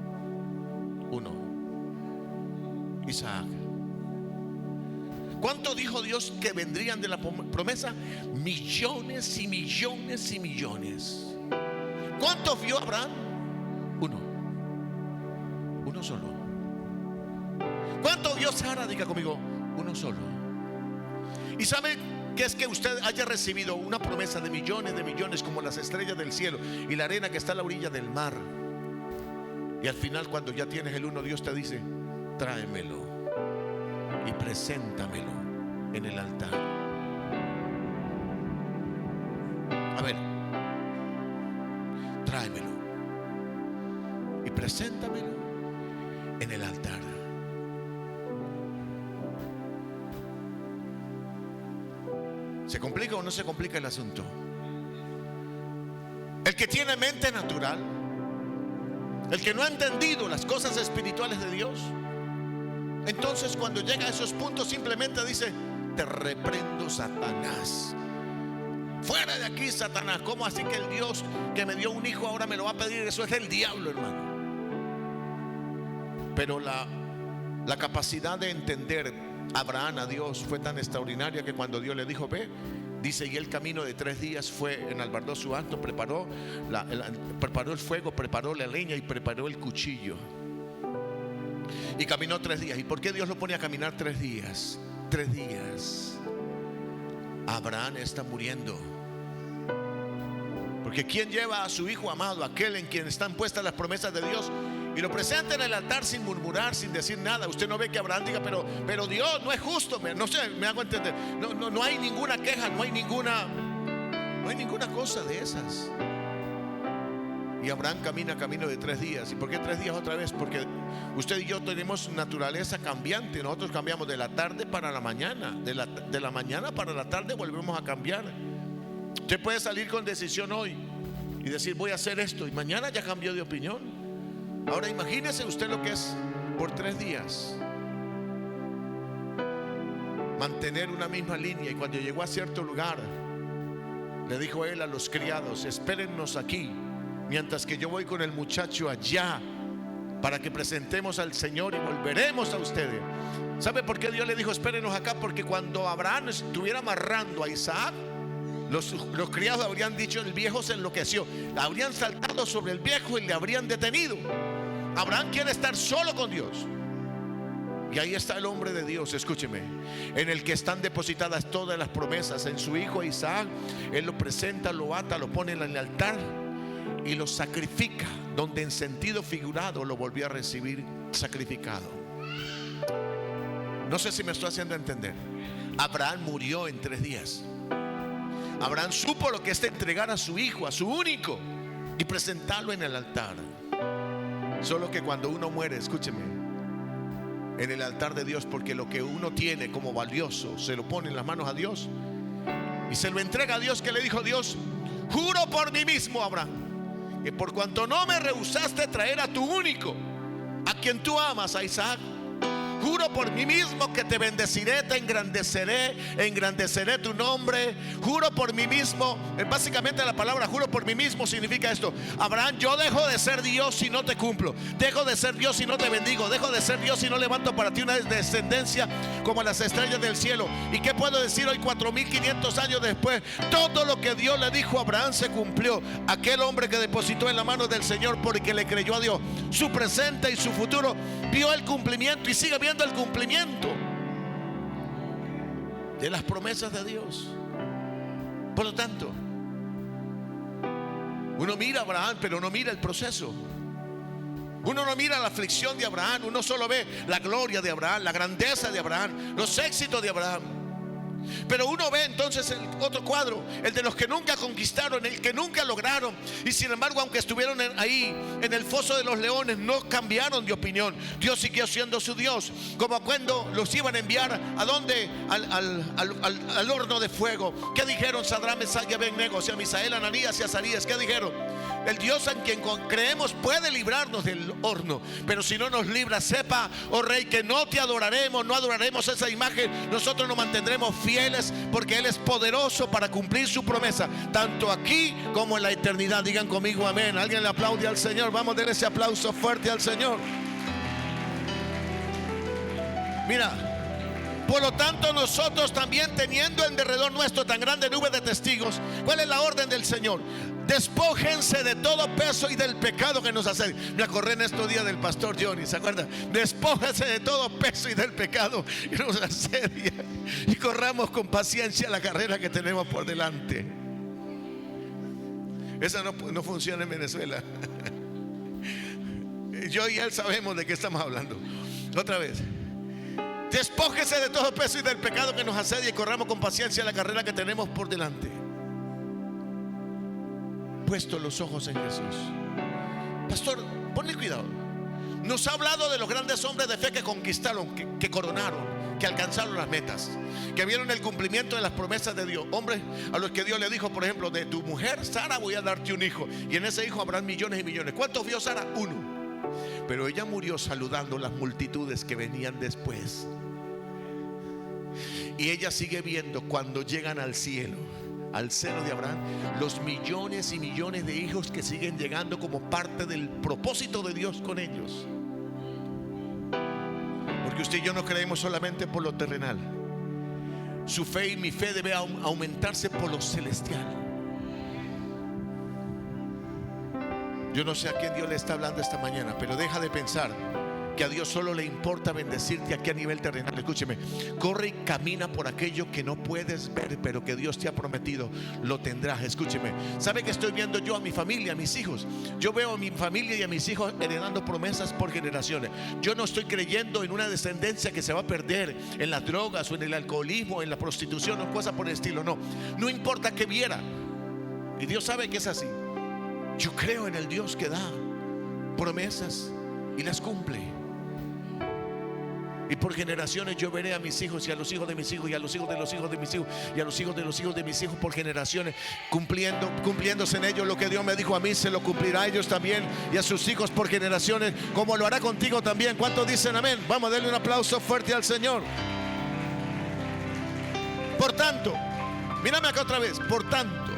Isaac. ¿Cuánto dijo Dios que vendrían de la promesa? Millones y millones y millones. ¿Cuántos vio Abraham? Uno solo. ¿Cuánto vio Sara? Diga conmigo: uno solo. ¿Y sabe qué es que usted haya recibido una promesa de millones como las estrellas del cielo y la arena que está a la orilla del mar? Y al final, cuando ya tienes el uno, Dios te dice: tráemelo y preséntamelo en el altar. A ver, tráemelo y preséntamelo en el altar. ¿Se complica o no se complica el asunto? El que tiene mente natural, el que no ha entendido las cosas espirituales de Dios, entonces cuando llega a esos puntos simplemente dice: te reprendo, Satanás. Fuera de aquí, Satanás. ¿Cómo así que el Dios que me dio un hijo ahora me lo va a pedir? Eso es del diablo, hermano. Pero la capacidad de entender Abraham a Dios fue tan extraordinaria que cuando Dios le dijo: ve, dice, y el camino de 3 días fue, enalbardó su acto, preparó el fuego, preparó la leña y preparó el cuchillo. Y caminó 3 días. ¿Y por qué Dios lo pone a caminar 3 días? 3 días. Abraham está muriendo. Porque ¿quién lleva a su hijo amado, aquel en quien están puestas las promesas de Dios, y lo presenta en el altar sin murmurar, sin decir nada? Usted no ve que Abraham diga: pero Dios no es justo. No sé, me hago entender. No hay ninguna queja, no hay ninguna cosa de esas. Y Abraham camina camino de 3 días. ¿Y por qué 3 días otra vez? Porque usted y yo tenemos naturaleza cambiante. Nosotros cambiamos de la tarde para la mañana. De la mañana para la tarde volvemos a cambiar. Usted puede salir con decisión hoy y decir: voy a hacer esto, y mañana ya cambió de opinión. Ahora imagínese usted lo que es por 3 días mantener una misma línea. Y cuando llegó a cierto lugar, le dijo él a los criados: espérennos aquí mientras que yo voy con el muchacho allá, para que presentemos al Señor y volveremos a ustedes. ¿Sabe por qué Dios le dijo espérenos acá? Porque cuando Abraham estuviera amarrando a Isaac, los criados habrían dicho: el viejo se enloqueció. Habrían saltado sobre el viejo y le habrían detenido. Abraham quiere estar solo con Dios. Y ahí está el hombre de Dios, escúcheme, en el que están depositadas todas las promesas, en su hijo Isaac. Él lo presenta, lo ata, lo pone en el altar y lo sacrifica, donde en sentido figurado lo volvió a recibir sacrificado. No sé si me estoy haciendo entender. Abraham murió en 3 días. Abraham supo lo que es entregar a su hijo, a su único, y presentarlo en el altar. Solo que cuando uno muere, escúcheme, en el altar de Dios, porque lo que uno tiene como valioso se lo pone en las manos a Dios y se lo entrega a Dios, que le dijo Dios: juro por mí mismo, Abraham, que por cuanto no me rehusaste traer a tu único, a quien tú amas, a Isaac, juro por mí mismo que te bendeciré, te engrandeceré tu nombre. Juro por mí mismo. Básicamente la palabra juro por mí mismo significa esto: Abraham, yo dejo de ser Dios si no te cumplo, dejo de ser Dios si no te bendigo, dejo de ser Dios si no levanto para ti una descendencia como las estrellas del cielo. ¿Y qué puedo decir hoy, 4500 años después? Todo lo que Dios le dijo a Abraham se cumplió. Aquel hombre que depositó en la mano del Señor porque le creyó a Dios, su presente y su futuro, vio el cumplimiento y sigue viendo el cumplimiento de las promesas de Dios. Por lo tanto, uno mira a Abraham, pero no mira el proceso. Uno no mira la aflicción de Abraham, uno solo ve la gloria de Abraham, la grandeza de Abraham, los éxitos de Abraham. Pero uno ve entonces el otro cuadro, el de los que nunca conquistaron, el que nunca lograron. Y sin embargo, aunque estuvieron ahí en el foso de los leones, no cambiaron de opinión. Dios siguió siendo su Dios. Como cuando los iban a enviar ¿a dónde? Al horno de fuego. ¿Qué dijeron Sadrach, Mesach y Abednego? O sea, Misael, Ananías y Azarías. ¿Qué dijeron? El Dios en quien creemos puede librarnos del horno, pero si no nos libra, sepa, oh rey, que no te adoraremos, no adoraremos esa imagen. Nosotros nos mantendremos fieles, porque Él es poderoso para cumplir su promesa, tanto aquí como en la eternidad. Digan conmigo amén. Alguien le aplaude al Señor. Vamos a dar ese aplauso fuerte al Señor. Mira, por lo tanto, nosotros también, teniendo en derredor nuestro tan grande nube de testigos, ¿cuál es la orden del Señor? Despójense de todo peso y del pecado que nos asedia. Me acordé en estos días del pastor Johnny, ¿se acuerdan? Despójense de todo peso y del pecado que nos asedia, y corramos con paciencia la carrera que tenemos por delante. Esa no funciona en Venezuela. Yo y él sabemos de qué estamos hablando. Otra vez: despójese de todo peso y del pecado que nos asedia, y corramos con paciencia la carrera que tenemos por delante, puesto los ojos en Jesús. Pastor, ponle cuidado. Nos ha hablado de los grandes hombres de fe que conquistaron, que coronaron, que alcanzaron las metas, que vieron el cumplimiento de las promesas de Dios. Hombres a los que Dios le dijo, por ejemplo, de tu mujer Sara voy a darte un hijo, y en ese hijo habrán millones y millones. ¿Cuántos vio Sara? 1. Pero ella murió saludando las multitudes que venían después. Y ella sigue viendo cuando llegan al cielo, al seno de Abraham, los millones y millones de hijos que siguen llegando como parte del propósito de Dios con ellos. Porque usted y yo no creemos solamente por lo terrenal. Su fe y mi fe debe aumentarse por lo celestial. Yo no sé a quién Dios le está hablando esta mañana, pero deja de pensar que a Dios solo le importa bendecirte aquí a nivel terrenal. Escúcheme, corre y camina por aquello que no puedes ver, pero que Dios te ha prometido, lo tendrás. Escúcheme, ¿sabe que estoy viendo yo a mi familia, a mis hijos? Yo veo a mi familia y a mis hijos heredando promesas por generaciones. Yo no estoy creyendo en una descendencia que se va a perder en las drogas o en el alcoholismo, en la prostitución o cosas por el estilo. No importa que viera, y Dios sabe que es así. Yo creo en el Dios que da promesas y las cumple. Y por generaciones yo veré a mis hijos y a los hijos de mis hijos y a los hijos de los hijos de mis hijos y a los hijos de los hijos de mis hijos por generaciones, cumpliéndose en ellos lo que Dios me dijo a mí, se lo cumplirá a ellos también y a sus hijos por generaciones, como lo hará contigo también. ¿Cuántos dicen amén? Vamos a darle un aplauso fuerte al Señor. Por tanto, mírame acá otra vez. Por tanto,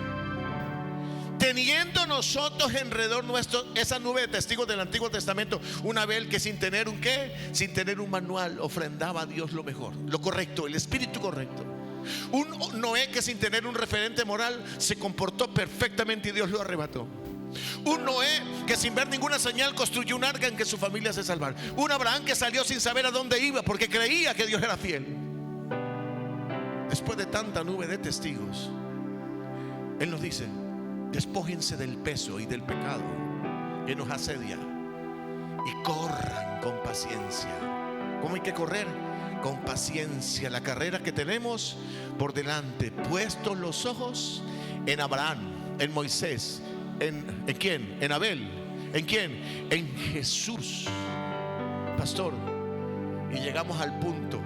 teniendo nosotros alrededor nuestro esa nube de testigos del Antiguo Testamento, un Abel que sin tener un qué, sin tener un manual, ofrendaba a Dios lo mejor, lo correcto, el espíritu correcto. Un Noé que sin tener un referente moral se comportó perfectamente y Dios lo arrebató. Un Noé que sin ver ninguna señal construyó un arca en que su familia se salvara. Un Abraham que salió sin saber a dónde iba porque creía que Dios era fiel. Después de tanta nube de testigos, Él nos dice: despójense del peso y del pecado que nos asedia y corran con paciencia. ¿Cómo hay que correr? Con paciencia la carrera que tenemos por delante, puestos los ojos en Abraham, en Moisés, ¿en quién? En Abel. ¿En quién? En Jesús. Pastor, y llegamos al punto.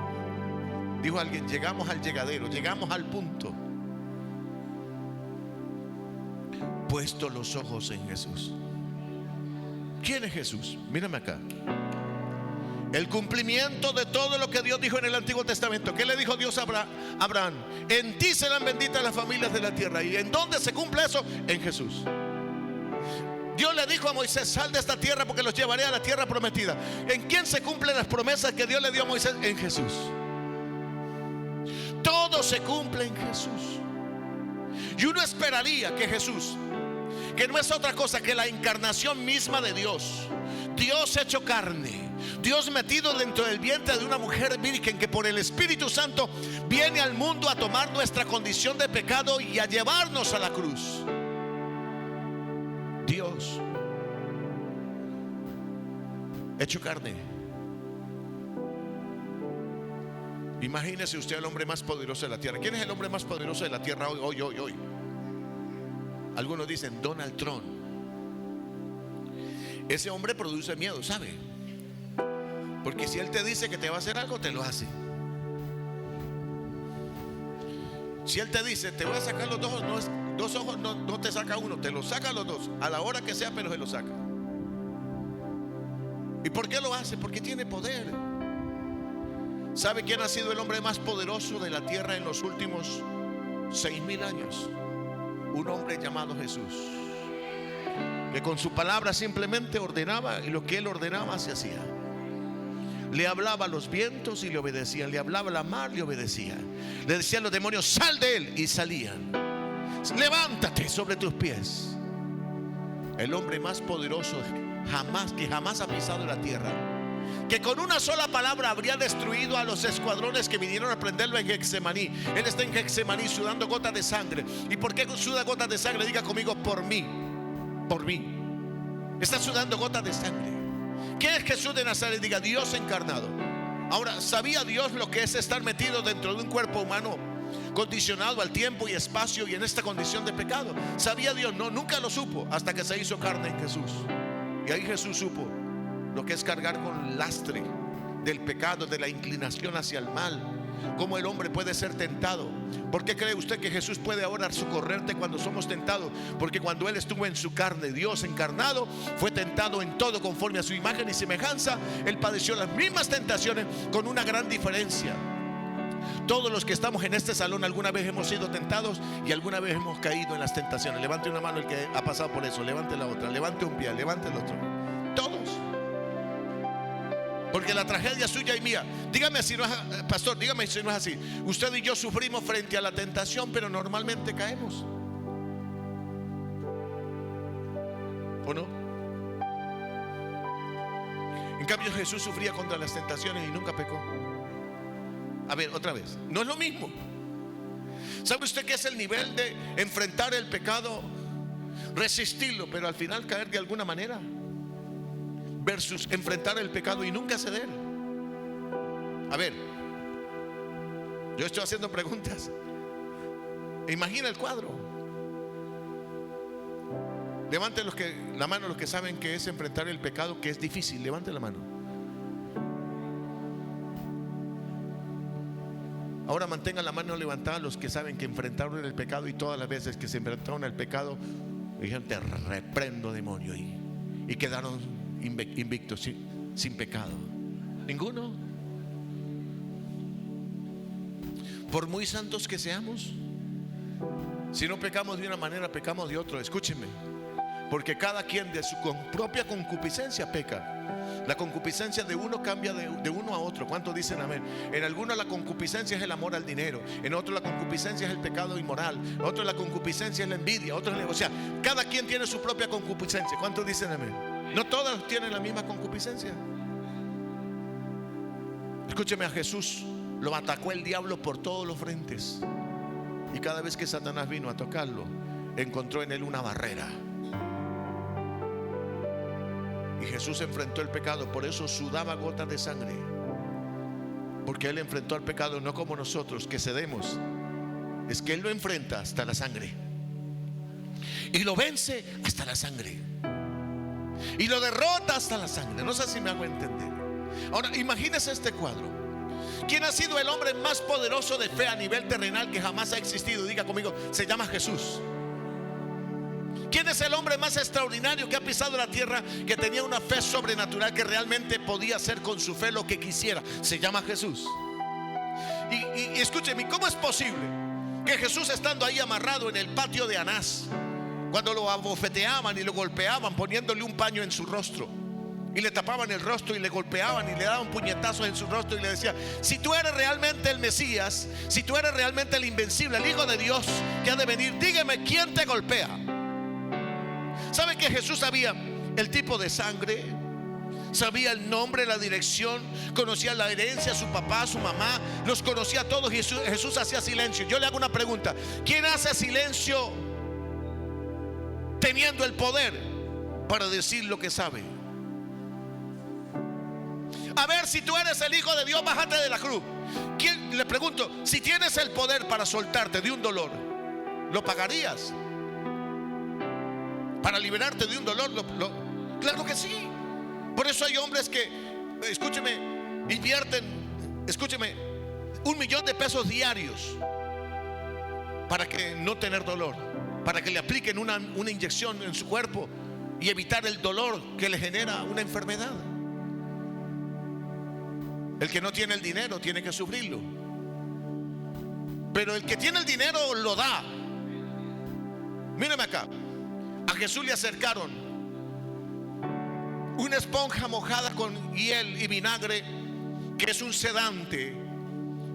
Dijo alguien: llegamos al llegadero, llegamos al punto. Puesto los ojos en Jesús. ¿Quién es Jesús? Mírame acá. El cumplimiento de todo lo que Dios dijo en el Antiguo Testamento. ¿Qué le dijo Dios a Abraham? En ti serán benditas las familias de la tierra. ¿Y en dónde se cumple eso? En Jesús. Dios le dijo a Moisés: sal de esta tierra porque los llevaré a la tierra prometida. ¿En quién se cumplen las promesas que Dios le dio a Moisés? En Jesús. Todo se cumple en Jesús. Y uno esperaría que Jesús, que no es otra cosa que la encarnación misma de Dios, Dios hecho carne, Dios metido dentro del vientre de una mujer virgen, que por el Espíritu Santo viene al mundo a tomar nuestra condición de pecado y a llevarnos a la cruz. Dios hecho carne. Imagínese usted al hombre más poderoso de la tierra. ¿Quién es el hombre más poderoso de la tierra hoy? Algunos dicen Donald Trump. Ese hombre produce miedo, ¿sabe? Porque si él te dice que te va a hacer algo, te lo hace. Si él te dice: te voy a sacar los dos ojos, no te saca uno, te los saca los dos, a la hora que sea, pero se los saca. ¿Y por qué lo hace? Porque tiene poder. ¿Sabe quién ha sido el hombre más poderoso de la tierra en los últimos 6,000 años? Un hombre llamado Jesús, que con su palabra simplemente ordenaba, y lo que él ordenaba se hacía. Le hablaba a los vientos y le obedecían. Le hablaba a la mar, le obedecían. Le decían los demonios: sal de él, y salían. Levántate sobre tus pies. El hombre más poderoso que jamás ha pisado la tierra, que con una sola palabra habría destruido a los escuadrones que vinieron a prenderlo en Getsemaní. Él está en Getsemaní sudando gotas de sangre. ¿Y por qué suda gotas de sangre? Diga conmigo: por mí. Por mí. Está sudando gotas de sangre. ¿Quién es Jesús de Nazaret? Diga: Dios encarnado. Ahora, ¿sabía Dios lo que es estar metido dentro de un cuerpo humano, condicionado al tiempo y espacio y en esta condición de pecado? ¿Sabía Dios? No, nunca lo supo hasta que se hizo carne en Jesús. Y ahí Jesús supo lo que es cargar con lastre del pecado, de la inclinación hacia el mal. Cómo el hombre puede ser tentado. ¿Por qué cree usted que Jesús puede ahora socorrerte cuando somos tentados? Porque cuando Él estuvo en su carne, Dios encarnado, fue tentado en todo conforme a su imagen y semejanza. Él padeció las mismas tentaciones, con una gran diferencia. Todos los que estamos en este salón alguna vez hemos sido tentados y alguna vez hemos caído en las tentaciones. Levante una mano el que ha pasado por eso, levante la otra, levante un pie, levante el otro. Todos. Porque la tragedia suya y mía, dígame si no es, pastor, dígame si no es así. Usted y yo sufrimos frente a la tentación, pero normalmente caemos, ¿o no? En cambio Jesús sufría contra las tentaciones y nunca pecó. A ver, otra vez, no es lo mismo. ¿Sabe usted qué es el nivel de enfrentar el pecado, resistirlo, pero al final caer de alguna manera, versus enfrentar el pecado y nunca ceder? A ver, yo estoy haciendo preguntas. Imagina el cuadro. Levanten la mano los que saben que es enfrentar el pecado, que es difícil. Levanten la mano. Ahora mantengan la mano levantada los que saben que enfrentaron el pecado y todas las veces que se enfrentaron al pecado dijeron: te reprendo, demonio, y quedaron invictos, sin pecado. ¿Ninguno? Por muy santos que seamos, Si no pecamos de una manera, pecamos de otra. Escúcheme, porque cada quien de su propia concupiscencia peca. La concupiscencia de uno cambia de uno a otro. ¿Cuántos dicen amén? En algunos la concupiscencia es el amor al dinero, en otros la concupiscencia es el pecado inmoral, en otros la concupiscencia es la envidia, o sea, cada quien tiene su propia concupiscencia. ¿Cuántos dicen amén? No todos tienen la misma concupiscencia. Escúcheme, a Jesús lo atacó el diablo por todos los frentes, y cada vez que Satanás vino a tocarlo, encontró en él una barrera. Y Jesús enfrentó el pecado, por eso sudaba gotas de sangre, porque Él enfrentó al pecado, no como nosotros que cedemos. Es que Él lo enfrenta hasta la sangre, y lo vence hasta la sangre, y lo derrota hasta la sangre. No sé si me hago entender. Ahora imagínese este cuadro. ¿Quién ha sido el hombre más poderoso de fe a nivel terrenal que jamás ha existido? Diga conmigo, se llama Jesús. ¿Quién es el hombre más extraordinario que ha pisado la tierra, que tenía una fe sobrenatural, que realmente podía hacer con su fe lo que quisiera? Se llama Jesús. Y escúcheme, ¿cómo es posible que Jesús, estando ahí amarrado en el patio de Anás, cuando lo abofeteaban y lo golpeaban poniéndole un paño en su rostro, y le tapaban el rostro y le golpeaban y le daban puñetazos en su rostro y le decía: si tú eres realmente el Mesías, si tú eres realmente el invencible, el Hijo de Dios que ha de venir, dígame quién te golpea? ¿Sabe que Jesús sabía el tipo de sangre? Sabía el nombre, la dirección, conocía la herencia, su papá, su mamá, los conocía a todos. Y Jesús hacía silencio. Yo le hago una pregunta: ¿quién hace silencio teniendo el poder para decir lo que sabe? A ver, si tú eres el Hijo de Dios, bájate de la cruz. Le pregunto, si tienes el poder para soltarte de un dolor, ¿lo pagarías? Para liberarte de un dolor, claro que sí. Por eso hay hombres que, escúcheme, invierten, escúcheme, 1 millón de pesos diarios para que no tener dolor, para que le apliquen una inyección en su cuerpo y evitar el dolor que le genera una enfermedad. El que no tiene el dinero tiene que sufrirlo, pero el que tiene el dinero lo da. Mírame acá. A Jesús le acercaron una esponja mojada con hiel y vinagre, que es un sedante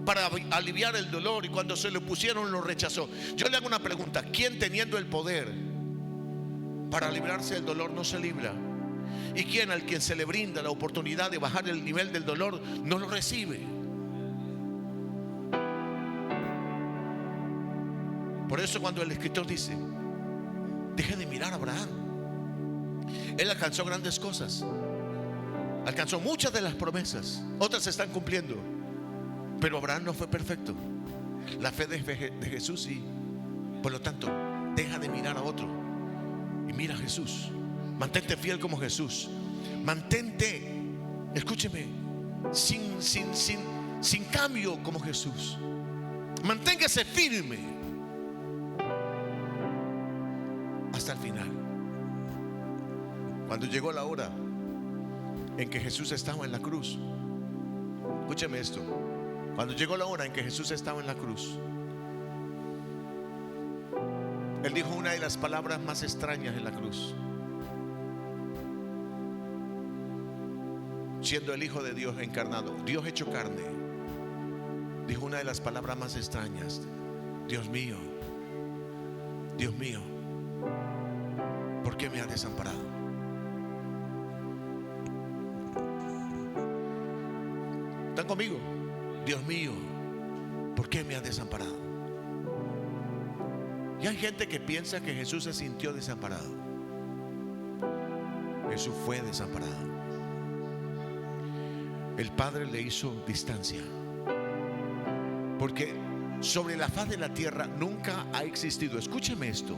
para aliviar el dolor, y cuando se lo pusieron lo rechazó. Yo le hago una pregunta: ¿quién, teniendo el poder para librarse del dolor, no se libra? ¿Y quién, al quien se le brinda la oportunidad de bajar el nivel del dolor, no lo recibe? Por eso cuando el escritor dice: deje de mirar a Abraham, él alcanzó grandes cosas, alcanzó muchas de las promesas, otras se están cumpliendo, pero Abraham no fue perfecto. La fe de Jesús sí. Por lo tanto, deja de mirar a otro y mira a Jesús. Mantente fiel como Jesús. Mantente, escúcheme, sin cambio como Jesús. Manténgase firme hasta el final. Cuando llegó la hora en que Jesús estaba en la cruz, escúcheme esto. Cuando llegó la hora en que Jesús estaba en la cruz, Él dijo una de las palabras más extrañas en la cruz. Siendo el Hijo de Dios encarnado, Dios hecho carne, dijo una de las palabras más extrañas: Dios mío, ¿por qué me has desamparado? ¿Están conmigo? Dios mío, ¿por qué me has desamparado? Y hay gente que piensa que Jesús se sintió desamparado. Jesús fue desamparado. El Padre le hizo distancia, porque sobre la faz de la tierra nunca ha existido, escúcheme esto,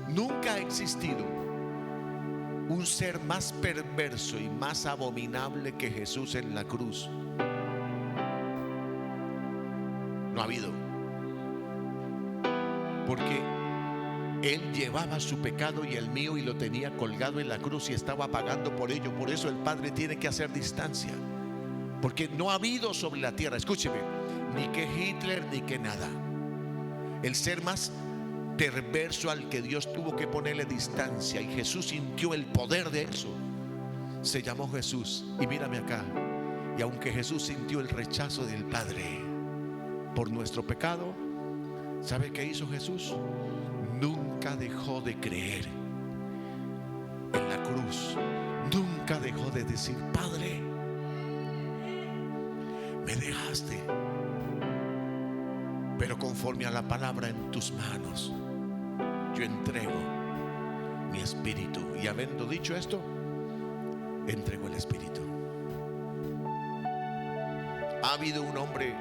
nunca ha existido un ser más perverso y más abominable que Jesús en la cruz. No ha habido, porque Él llevaba su pecado y el mío y lo tenía colgado en la cruz y estaba pagando por ello. Por eso el Padre tiene que hacer distancia, porque no ha habido sobre la tierra, escúcheme, ni que Hitler ni que nada. el ser más perverso al que Dios tuvo que ponerle distancia, y Jesús sintió el poder de eso. Se llamó Jesús, y mírame acá. Y aunque Jesús sintió el rechazo del Padre por nuestro pecado, ¿sabe qué hizo Jesús? Nunca dejó de creer en la cruz. Nunca dejó de decir: Padre, me dejaste, pero conforme a la palabra en tus manos, yo entrego mi espíritu. Y habiendo dicho esto, entregó el espíritu. ¿Ha habido un hombre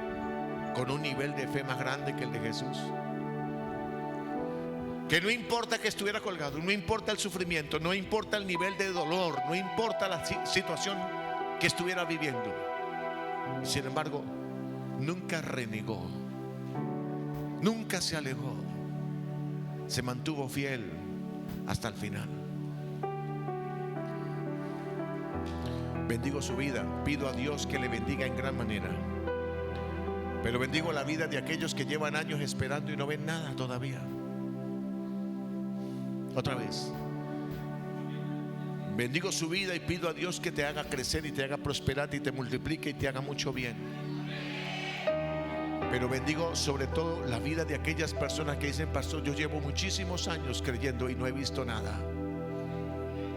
con un nivel de fe más grande que el de Jesús? Que no importa que estuviera colgado, no importa el sufrimiento, no importa el nivel de dolor, no importa la situación que estuviera viviendo, sin embargo, nunca renegó, nunca se alejó, se mantuvo fiel hasta el final. Bendigo su vida, pido a Dios que le bendiga en gran manera, pero bendigo la vida de aquellos que llevan años esperando y no ven nada todavía. Otra vez, bendigo su vida y pido a Dios que te haga crecer y te haga prosperar y te multiplique y te haga mucho bien. Pero bendigo sobre todo la vida de aquellas personas que dicen: pastor, yo llevo muchísimos años creyendo y no he visto nada.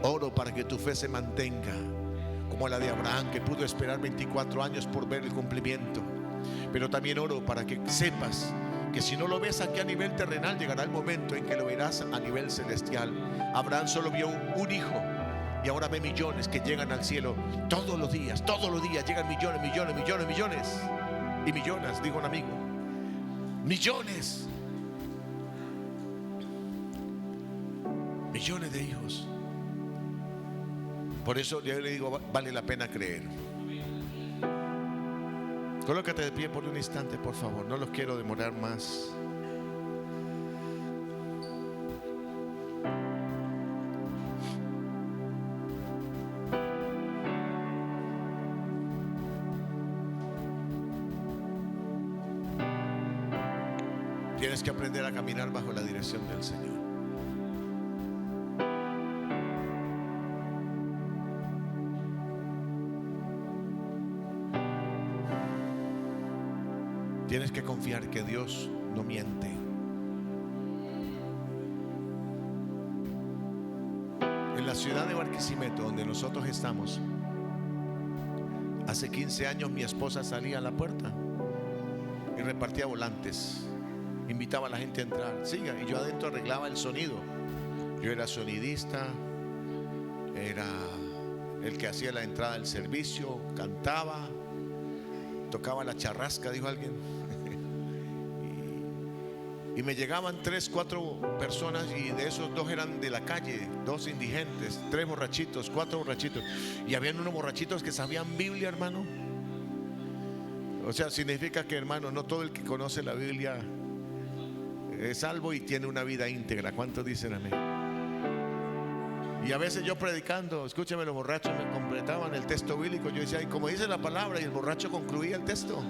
Oro para que tu fe se mantenga como la de Abraham, que pudo esperar 24 años por ver el cumplimiento. Pero también oro para que sepas que si no lo ves aquí a nivel terrenal, llegará el momento en que lo verás a nivel celestial. Abraham solo vio un hijo, y ahora ve millones que llegan al cielo todos los días llegan millones, millones, millones, millones y millones, digo un amigo, millones de hijos. Por eso yo le digo, vale la pena creer. Colócate de pie por un instante, por favor, no los quiero demorar más. Tienes que aprender a caminar bajo la dirección del Señor. Tienes que confiar que Dios no miente. En la ciudad de Barquisimeto, donde nosotros estamos, hace 15 años mi esposa salía a la puerta y repartía volantes, invitaba a la gente a entrar, siga, y yo adentro arreglaba el sonido. Yo era sonidista, era el que hacía la entrada del servicio, cantaba, tocaba la charrasca, dijo alguien. Y me llegaban 3, 4 personas, y de esos 2 eran de la calle, 2 indigentes, 3 borrachitos, 4 borrachitos, y habían unos borrachitos que sabían Biblia, hermano. O sea, significa que, hermano, no todo el que conoce la Biblia es salvo y tiene una vida íntegra. ¿Cuántos dicen amén? Y a veces yo predicando, escúchame, los borrachos me completaban el texto bíblico. Yo decía, y como dice la palabra, y el borracho concluía el texto.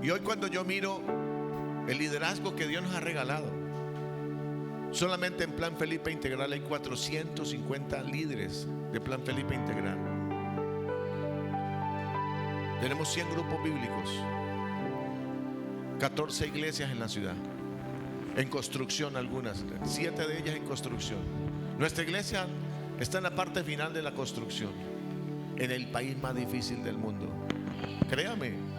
Y hoy, cuando yo miro el liderazgo que Dios nos ha regalado, solamente en Plan Felipe Integral hay 450 líderes de Plan Felipe Integral. Tenemos 100 grupos bíblicos, 14 iglesias en la ciudad, en construcción algunas, 7 de ellas en construcción. Nuestra iglesia está en la parte final de la construcción, en el país más difícil del mundo. Créame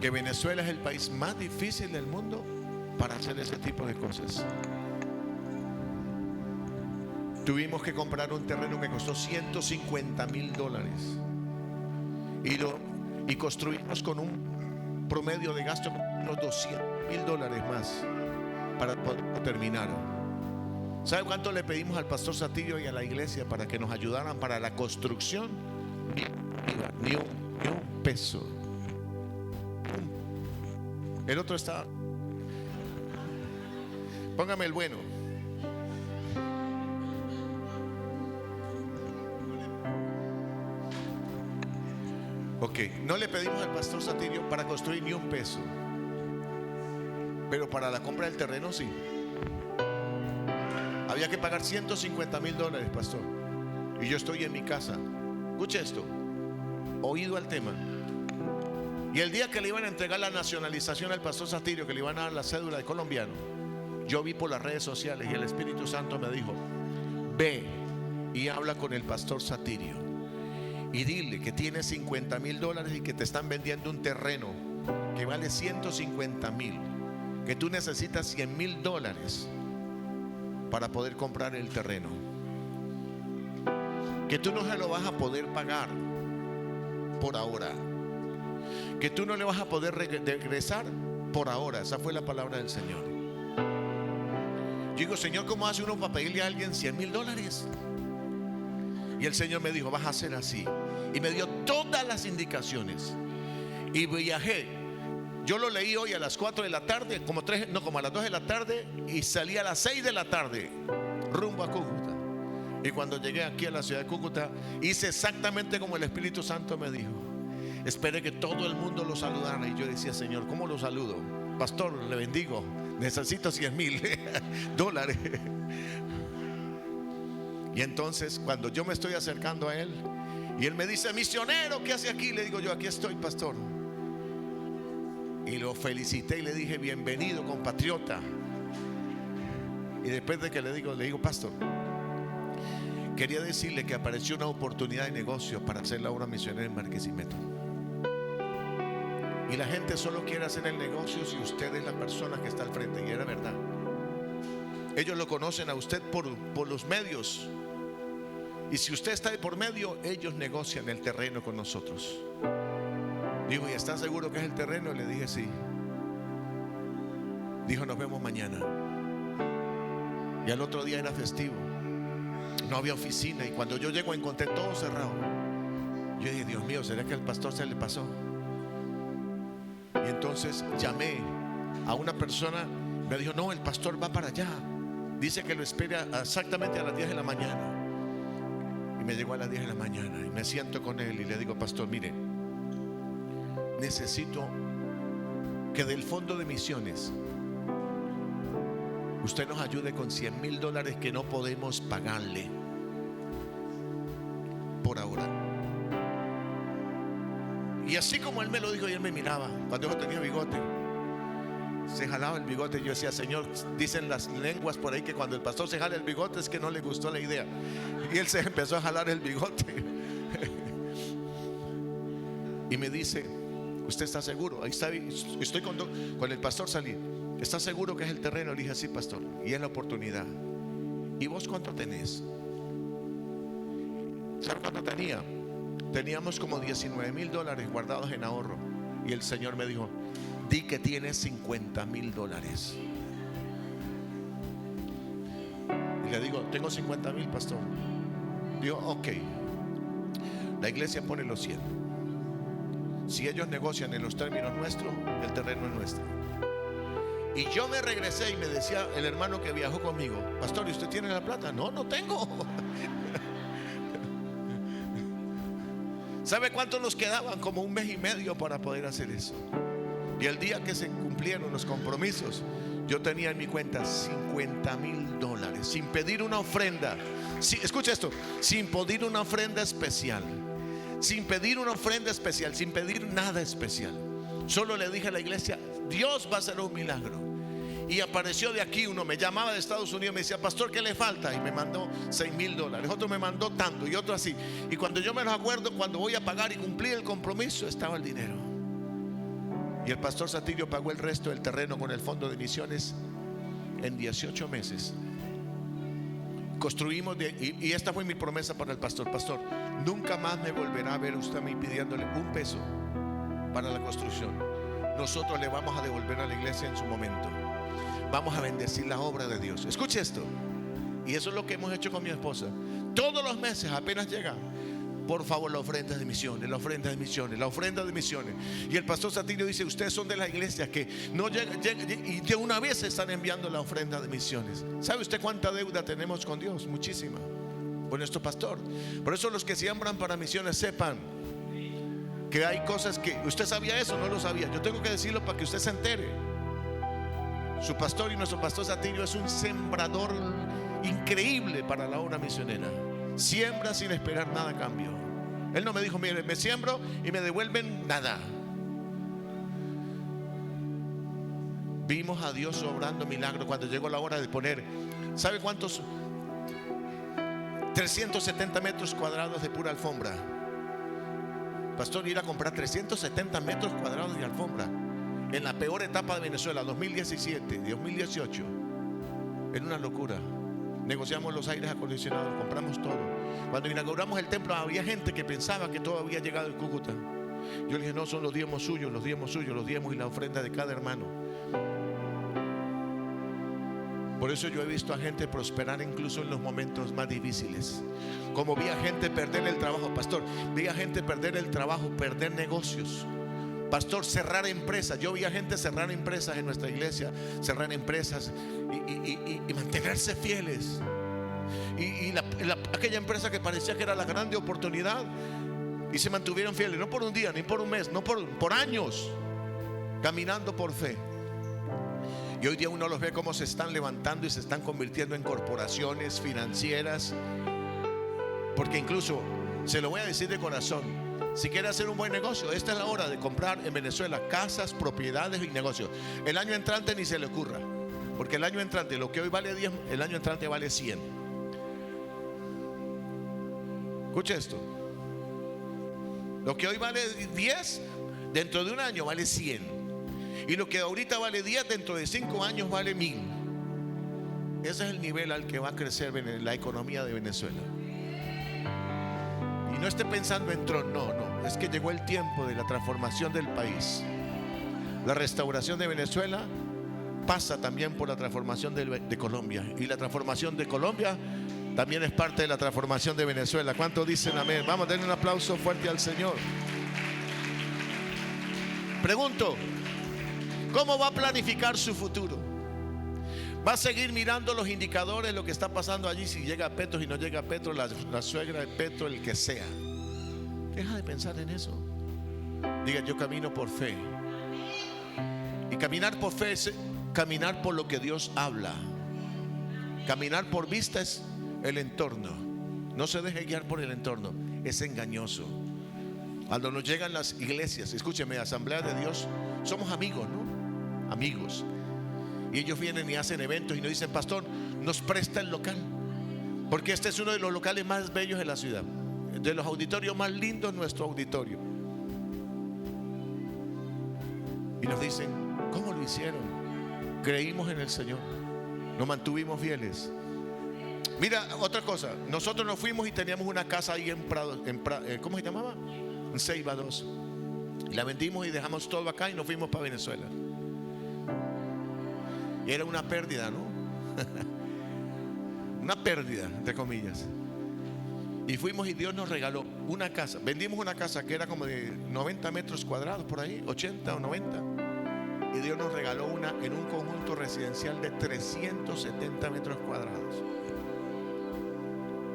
que Venezuela es el país más difícil del mundo para hacer ese tipo de cosas. Tuvimos que comprar un terreno que costó $150,000 y construimos con un promedio de gasto de unos $200,000 más para poder terminar. ¿Sabe cuánto le pedimos al pastor Satillo y a la iglesia para que nos ayudaran para la construcción? Ni un peso. El otro está, póngame el bueno. Ok, no le pedimos al pastor Satirio para construir ni un peso, pero para la compra del terreno sí. Había que pagar $150,000, pastor. Y yo estoy en mi casa. Escuche esto, oído al tema. Y el día que le iban a entregar la nacionalización al pastor Satirio, que le iban a dar la cédula de colombiano, yo vi por las redes sociales y el Espíritu Santo me dijo: ve y habla con el pastor Satirio y dile que tiene $50,000 y que te están vendiendo un terreno que vale $150,000, que tú necesitas $100,000 para poder comprar el terreno, que tú no se lo vas a poder pagar por ahora, que tú no le vas a poder regresar por ahora. Esa fue la palabra del Señor. Yo digo: Señor, ¿cómo hace uno para pedirle a alguien $100,000? Y el Señor me dijo: vas a hacer así. Y me dio todas las indicaciones. Y viajé. Yo lo leí hoy a las 4 de la tarde, como a las 2 de la tarde, y salí a las 6 de la tarde rumbo a Cúcuta. Y cuando llegué aquí a la ciudad de Cúcuta, hice exactamente como el Espíritu Santo me dijo. Esperé que todo el mundo lo saludara. Y yo decía: Señor, ¿cómo lo saludo? Pastor, le bendigo, necesito $100,000. Y entonces, cuando yo me estoy acercando a él y él me dice: misionero, ¿qué hace aquí? Le digo yo: aquí estoy, pastor. Y lo felicité y le dije: bienvenido, compatriota. Y después de que le digo: pastor, quería decirle que apareció una oportunidad de negocio para hacer la obra misionera en Barquisimeto. Y la gente solo quiere hacer el negocio si usted es la persona que está al frente. Y era verdad. Ellos lo conocen a usted por los medios. Y si usted está de por medio, ellos negocian el terreno con nosotros. Dijo: ¿y está seguro que es el terreno? Le dije: sí. Dijo: nos vemos mañana. Y al otro día era festivo, no había oficina. Y cuando yo llego encontré todo cerrado. Yo dije: Dios mío, ¿será que al pastor se le pasó? Y entonces llamé a una persona. Me dijo: no, el pastor va para allá, dice que lo espera exactamente a las 10 de la mañana. Y me llegó a las 10 de la mañana y me siento con él y le digo: pastor, mire, necesito que del fondo de misiones usted nos ayude con $100,000 que no podemos pagarle por ahora. Y así como él me lo dijo, y él me miraba, cuando yo tenía bigote, se jalaba el bigote. Yo decía: Señor, dicen las lenguas por ahí que cuando el pastor se jala el bigote es que no le gustó la idea. Y él se empezó a jalar el bigote. Y me dice: ¿usted está seguro? Ahí está, estoy con el pastor Salí. ¿Está seguro que es el terreno? Le dije: sí, pastor, y es la oportunidad. ¿Y vos cuánto tenés? ¿Sabes cuánto tenía? Teníamos como $19,000 guardados en ahorro. Y el Señor me dijo: di que tienes $50,000. Y le digo: tengo 50,000, pastor. Digo: ok, la iglesia pone los 100. Si ellos negocian en los términos nuestros, el terreno es nuestro. Y yo me regresé y me decía el hermano que viajó conmigo: pastor, ¿y usted tiene la plata? No, no tengo. ¿Sabe cuánto nos quedaban? Como 1 mes y medio para poder hacer eso. Y el día que se cumplieron los compromisos, yo tenía en mi cuenta $50,000 sin pedir una ofrenda. Sí, escucha esto: sin pedir una ofrenda especial, sin pedir una ofrenda especial, sin pedir nada especial. Solo le dije a la iglesia: Dios va a hacer un milagro. Y apareció de aquí uno, me llamaba de Estados Unidos, me decía: pastor, ¿qué le falta? Y me mandó $6,000. Otro me mandó tanto y otro así. Y cuando yo me los acuerdo, cuando voy a pagar y cumplir el compromiso, estaba el dinero. Y el pastor Satirio pagó el resto del terreno con el fondo de misiones en 18 meses. Construimos y esta fue mi promesa para el pastor: pastor, nunca más me volverá a ver usted a mí pidiéndole un peso para la construcción. Nosotros le vamos a devolver a la iglesia en su momento. Vamos a bendecir la obra de Dios. Escuche esto. Y eso es lo que hemos hecho con mi esposa. Todos los meses, apenas llega: por favor, la ofrenda de misiones, la ofrenda de misiones, la ofrenda de misiones. Y el pastor Satirio dice: ustedes son de la iglesia que no llega y de una vez están enviando la ofrenda de misiones. ¿Sabe usted cuánta deuda tenemos con Dios? Muchísima, con nuestro pastor. Por eso los que siembran para misiones, sepan Que hay cosas que usted sabía eso, no lo sabía. Yo tengo que decirlo para que usted se entere. Su pastor y nuestro pastor Satinio es un sembrador increíble para la obra misionera. Siembra sin esperar nada a cambio. Él no me dijo, mire, me siembro y me devuelven nada. Vimos a Dios obrando milagros cuando llegó la hora de poner, ¿sabe cuántos? 370 metros cuadrados de pura alfombra. Pastor, ir a comprar 370 metros cuadrados de alfombra en la peor etapa de Venezuela, 2017, 2018. Era una locura. Negociamos los aires acondicionados, compramos todo. Cuando inauguramos el templo había gente que pensaba que todo había llegado en Cúcuta. Yo le dije, no, son los diezmos suyos, los diezmos suyos, los diezmos y la ofrenda de cada hermano. Por eso yo he visto a gente prosperar incluso en los momentos más difíciles. Como vi a gente perder el trabajo, pastor, vi a gente perder el trabajo, perder negocios. Pastor, cerrar empresas. Yo vi a gente cerrar empresas en nuestra iglesia, cerrar empresas y mantenerse fieles. Aquella empresa que parecía que era la grande oportunidad, y se mantuvieron fieles, no por un día, ni por un mes, no por años, caminando por fe. Y hoy día uno los ve cómo se están levantando y se están convirtiendo en corporaciones financieras. Porque incluso, se lo voy a decir de corazón, si quiere hacer un buen negocio, esta es la hora de comprar en Venezuela casas, propiedades y negocios. El año entrante ni se le ocurra, porque el año entrante, lo que hoy vale 10, el año entrante vale 100. Escuche esto. Lo que hoy vale 10, dentro de un año vale 100. Y lo que ahorita vale 10, dentro de 5 años vale 1000. Ese es el nivel al que va a crecer la economía de Venezuela. Y no esté pensando en Trump, no. Es que llegó el tiempo de la transformación del país. La restauración de Venezuela pasa también por la transformación de Colombia. Y la transformación de Colombia también es parte de la transformación de Venezuela. ¿Cuántos dicen amén? Vamos a darle un aplauso fuerte al Señor. Pregunto, ¿cómo va a planificar su futuro? ¿Va a seguir mirando los indicadores, lo que está pasando allí, si llega Petro, si no llega Petro, la suegra de Petro, el que sea? Deja de pensar en eso. Diga, yo camino por fe. Y caminar por fe es caminar por lo que Dios habla. Caminar por vista es el entorno. No se deje guiar por el entorno, es engañoso. Cuando nos llegan las iglesias, escúcheme, Asamblea de Dios, somos amigos, ¿no? Amigos. Y ellos vienen y hacen eventos y nos dicen, pastor, nos presta el local, porque este es uno de los locales más bellos de la ciudad, de los auditorios más lindos, nuestro auditorio. Y nos dicen, ¿cómo lo hicieron? Creímos en el Señor, nos mantuvimos fieles. Mira, otra cosa, nosotros nos fuimos y teníamos una casa ahí en Prado, ¿cómo se llamaba? En Ceiba 2. La vendimos y dejamos todo acá y nos fuimos para Venezuela. Y era una pérdida, ¿no? Una pérdida, entre comillas. Y fuimos y Dios nos regaló una casa. Vendimos una casa que era como de 90 metros cuadrados por ahí, 80 o 90. Y Dios nos regaló una en un conjunto residencial de 370 metros cuadrados.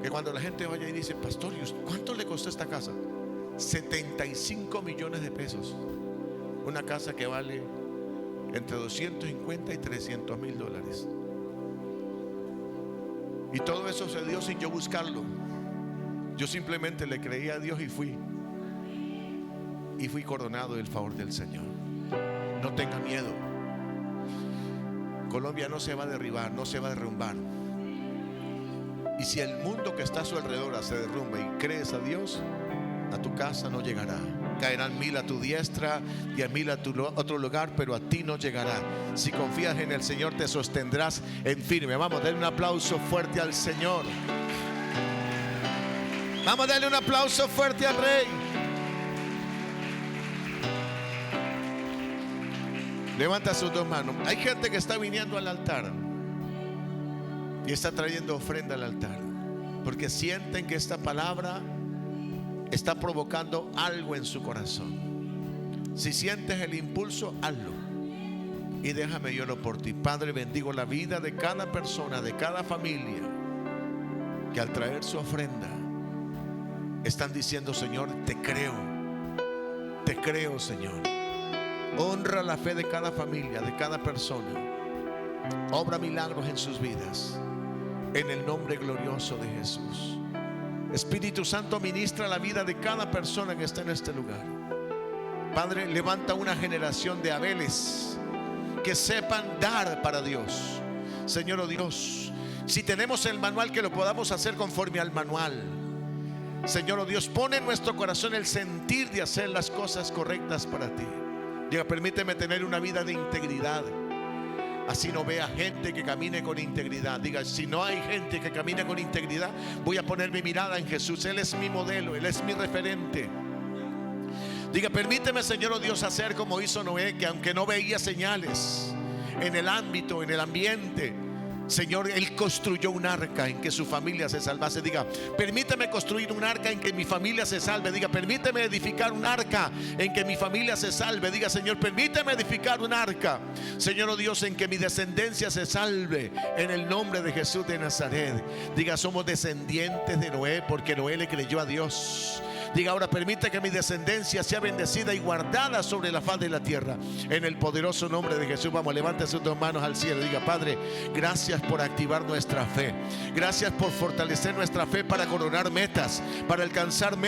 Que cuando la gente vaya y dice, pastor, ¿cuánto le costó esta casa? 75 millones de pesos. Una casa que vale entre 250 y 300 mil dólares. Y todo eso se dio sin yo buscarlo. Yo simplemente le creí a Dios y fui coronado del favor del Señor. No tenga miedo. Colombia no se va a derribar, no se va a derrumbar. Y si el mundo que está a su alrededor se derrumba y crees a Dios, a tu casa no llegará. Caerán 1000 a tu diestra, 10.000 a tu otro lugar, pero a ti no llegará. Si confías en el Señor, te sostendrás en firme. Vamos a darle un aplauso fuerte al Señor. Vamos a darle un aplauso fuerte al Rey. Levanta sus dos manos. Hay gente que está viniendo al altar y está trayendo ofrenda al altar, porque sienten que esta palabra está provocando algo en su corazón. Si sientes el impulso, hazlo. Y déjame yo oro por ti. Padre, bendigo la vida de cada persona, de cada familia, que al traer su ofrenda están diciendo, Señor, te creo. te creo, Señor. Honra la fe de cada familia, de cada persona. Obra milagros en sus vidas, en el nombre glorioso de Jesús. Espíritu Santo, ministra la vida de cada persona que está en este lugar. Padre, levanta una generación de Abeles que sepan dar para Dios. Señor, oh Dios, si tenemos el manual, que lo podamos hacer conforme al manual. Señor, oh Dios, pone en nuestro corazón el sentir de hacer las cosas correctas para ti. Diga, permíteme tener una vida de integridad. Así no vea gente que camine con integridad. Diga, si no hay gente que camine con integridad, voy a poner mi mirada en Jesús. Él es mi modelo, Él es mi referente. Diga, permíteme, Señor, oh Dios, hacer como hizo Noé, que aunque no veía señales en el ámbito, en el ambiente, Señor, Él construyó un arca en que su familia se salvase. Diga, permíteme construir un arca en que mi familia se salve. Diga, permíteme edificar un arca en que mi familia se salve. Diga, Señor, permíteme edificar un arca, Señor, oh Dios, en que mi descendencia se salve, en el nombre de Jesús de Nazaret. Diga, somos descendientes de Noé porque Noé le creyó a Dios. Diga, ahora permite que mi descendencia sea bendecida y guardada sobre la faz de la tierra, en el poderoso nombre de Jesús. Vamos, levante sus dos manos al cielo. Diga, Padre, gracias por activar nuestra fe. Gracias por fortalecer nuestra fe para coronar metas, para alcanzar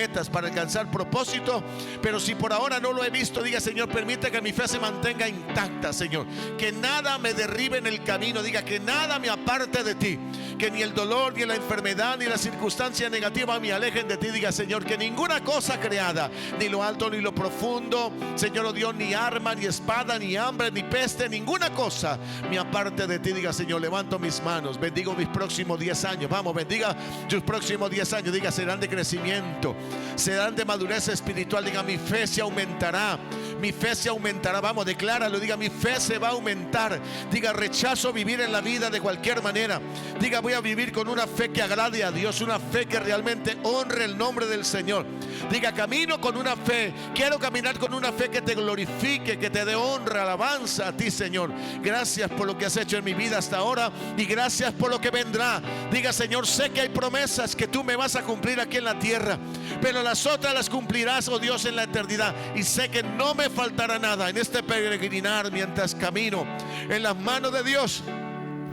propósitos. Pero si por ahora no lo he visto, diga, Señor, permite que mi fe se mantenga intacta, Señor. Que nada me derribe en el camino. Diga, que nada me aparte de ti. Que ni el dolor, ni la enfermedad, ni la circunstancia negativa me alejen de ti. Diga, Señor, que ninguna cosa creada, ni lo alto ni lo profundo, Señor, oh Dios, ni arma, ni espada, ni hambre, ni peste, ninguna cosa me aparte de ti. Diga, Señor, levanto mis manos, bendigo mis próximos 10 años. Vamos, bendiga tus próximos 10 años. Diga, serán de crecimiento, serán de madurez espiritual. Diga, mi fe se aumentará. Mi fe se aumentará. Vamos, decláralo. Diga, mi fe se va a aumentar. Diga, rechazo vivir en la vida de cualquier manera. Diga, voy a vivir con una fe que agrade a Dios, una fe que realmente honre el nombre del Señor. Diga, camino con una fe. Quiero caminar con una fe que te glorifique, que te dé honra, alabanza a ti, Señor. Gracias por lo que has hecho en mi vida hasta ahora y gracias por lo que vendrá. Diga, Señor, sé que hay promesas que tú me vas a cumplir aquí en la tierra, pero las otras las cumplirás, oh Dios, en la eternidad. Y sé que no me faltará nada en este peregrinar mientras camino en las manos de Dios.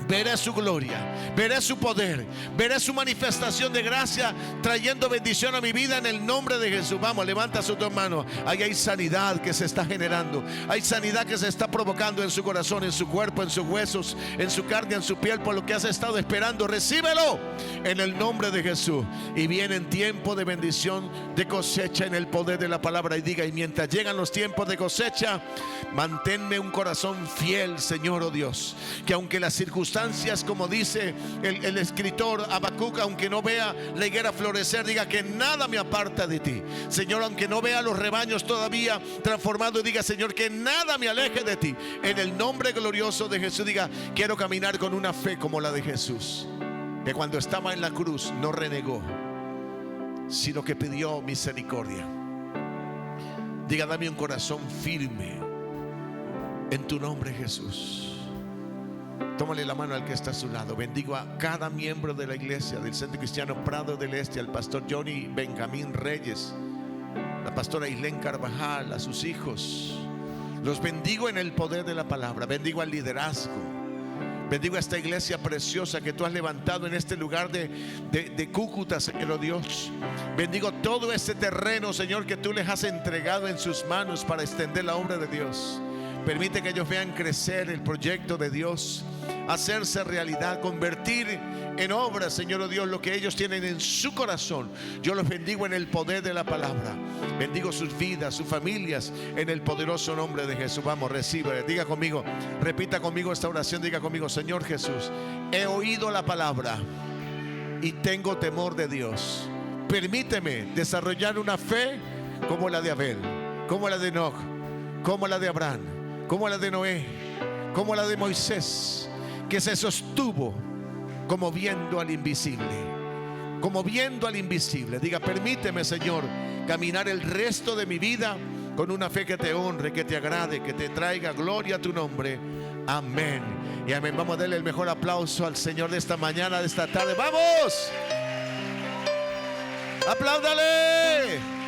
Veré su gloria, veré su poder, veré su manifestación de gracia trayendo bendición a mi vida en el nombre de Jesús. Vamos, levanta sus dos manos. Ahí hay sanidad que se está generando. Hay sanidad que se está provocando en su corazón, en su cuerpo, en sus huesos, en su carne, en su piel, por lo que has estado esperando. Recíbelo en el nombre de Jesús. Y viene en tiempo de bendición, de cosecha en el poder de la palabra. Y diga, y mientras llegan los tiempos de cosecha, manténme un corazón fiel, Señor, oh Dios, que aunque las circunstancias, como dice el escritor Habacuc, aunque no vea la higuera florecer, diga, que nada me aparta de ti, Señor. Aunque no vea los rebaños todavía transformados, diga, Señor, que nada me aleje de ti, en el nombre glorioso de Jesús. Diga, quiero caminar con una fe como la de Jesús, que cuando estaba en la cruz no renegó, sino que pidió misericordia. Diga, dame un corazón firme en tu nombre, Jesús. Tómale la mano al que está a su lado. Bendigo a cada miembro de la iglesia del Centro Cristiano Prado del Este, al pastor Johnny Benjamín Reyes, la pastora Islén Carvajal, a sus hijos. Los bendigo en el poder de la palabra. Bendigo al liderazgo. Bendigo a esta iglesia preciosa que tú has levantado en este lugar de Cúcuta, Señor Dios. Bendigo todo este terreno, Señor, que tú les has entregado en sus manos para extender la obra de Dios. Permite que ellos vean crecer el proyecto de Dios, hacerse realidad, convertir en obra, Señor, oh Dios, lo que ellos tienen en su corazón. Yo los bendigo en el poder de la palabra. Bendigo sus vidas, sus familias, en el poderoso nombre de Jesús. Vamos, recibe, diga conmigo, repita conmigo esta oración. Diga conmigo, Señor Jesús, he oído la palabra y tengo temor de Dios. Permíteme desarrollar una fe como la de Abel, como la de Enoch, como la de Abraham, como la de Noé, como la de Moisés, que se sostuvo como viendo al invisible, como viendo al invisible. Diga, permíteme, Señor, caminar el resto de mi vida con una fe que te honre, que te agrade, que te traiga gloria a tu nombre. Amén y amén. Vamos a darle el mejor aplauso al Señor de esta mañana, de esta tarde. ¡Vamos! ¡Apláudale!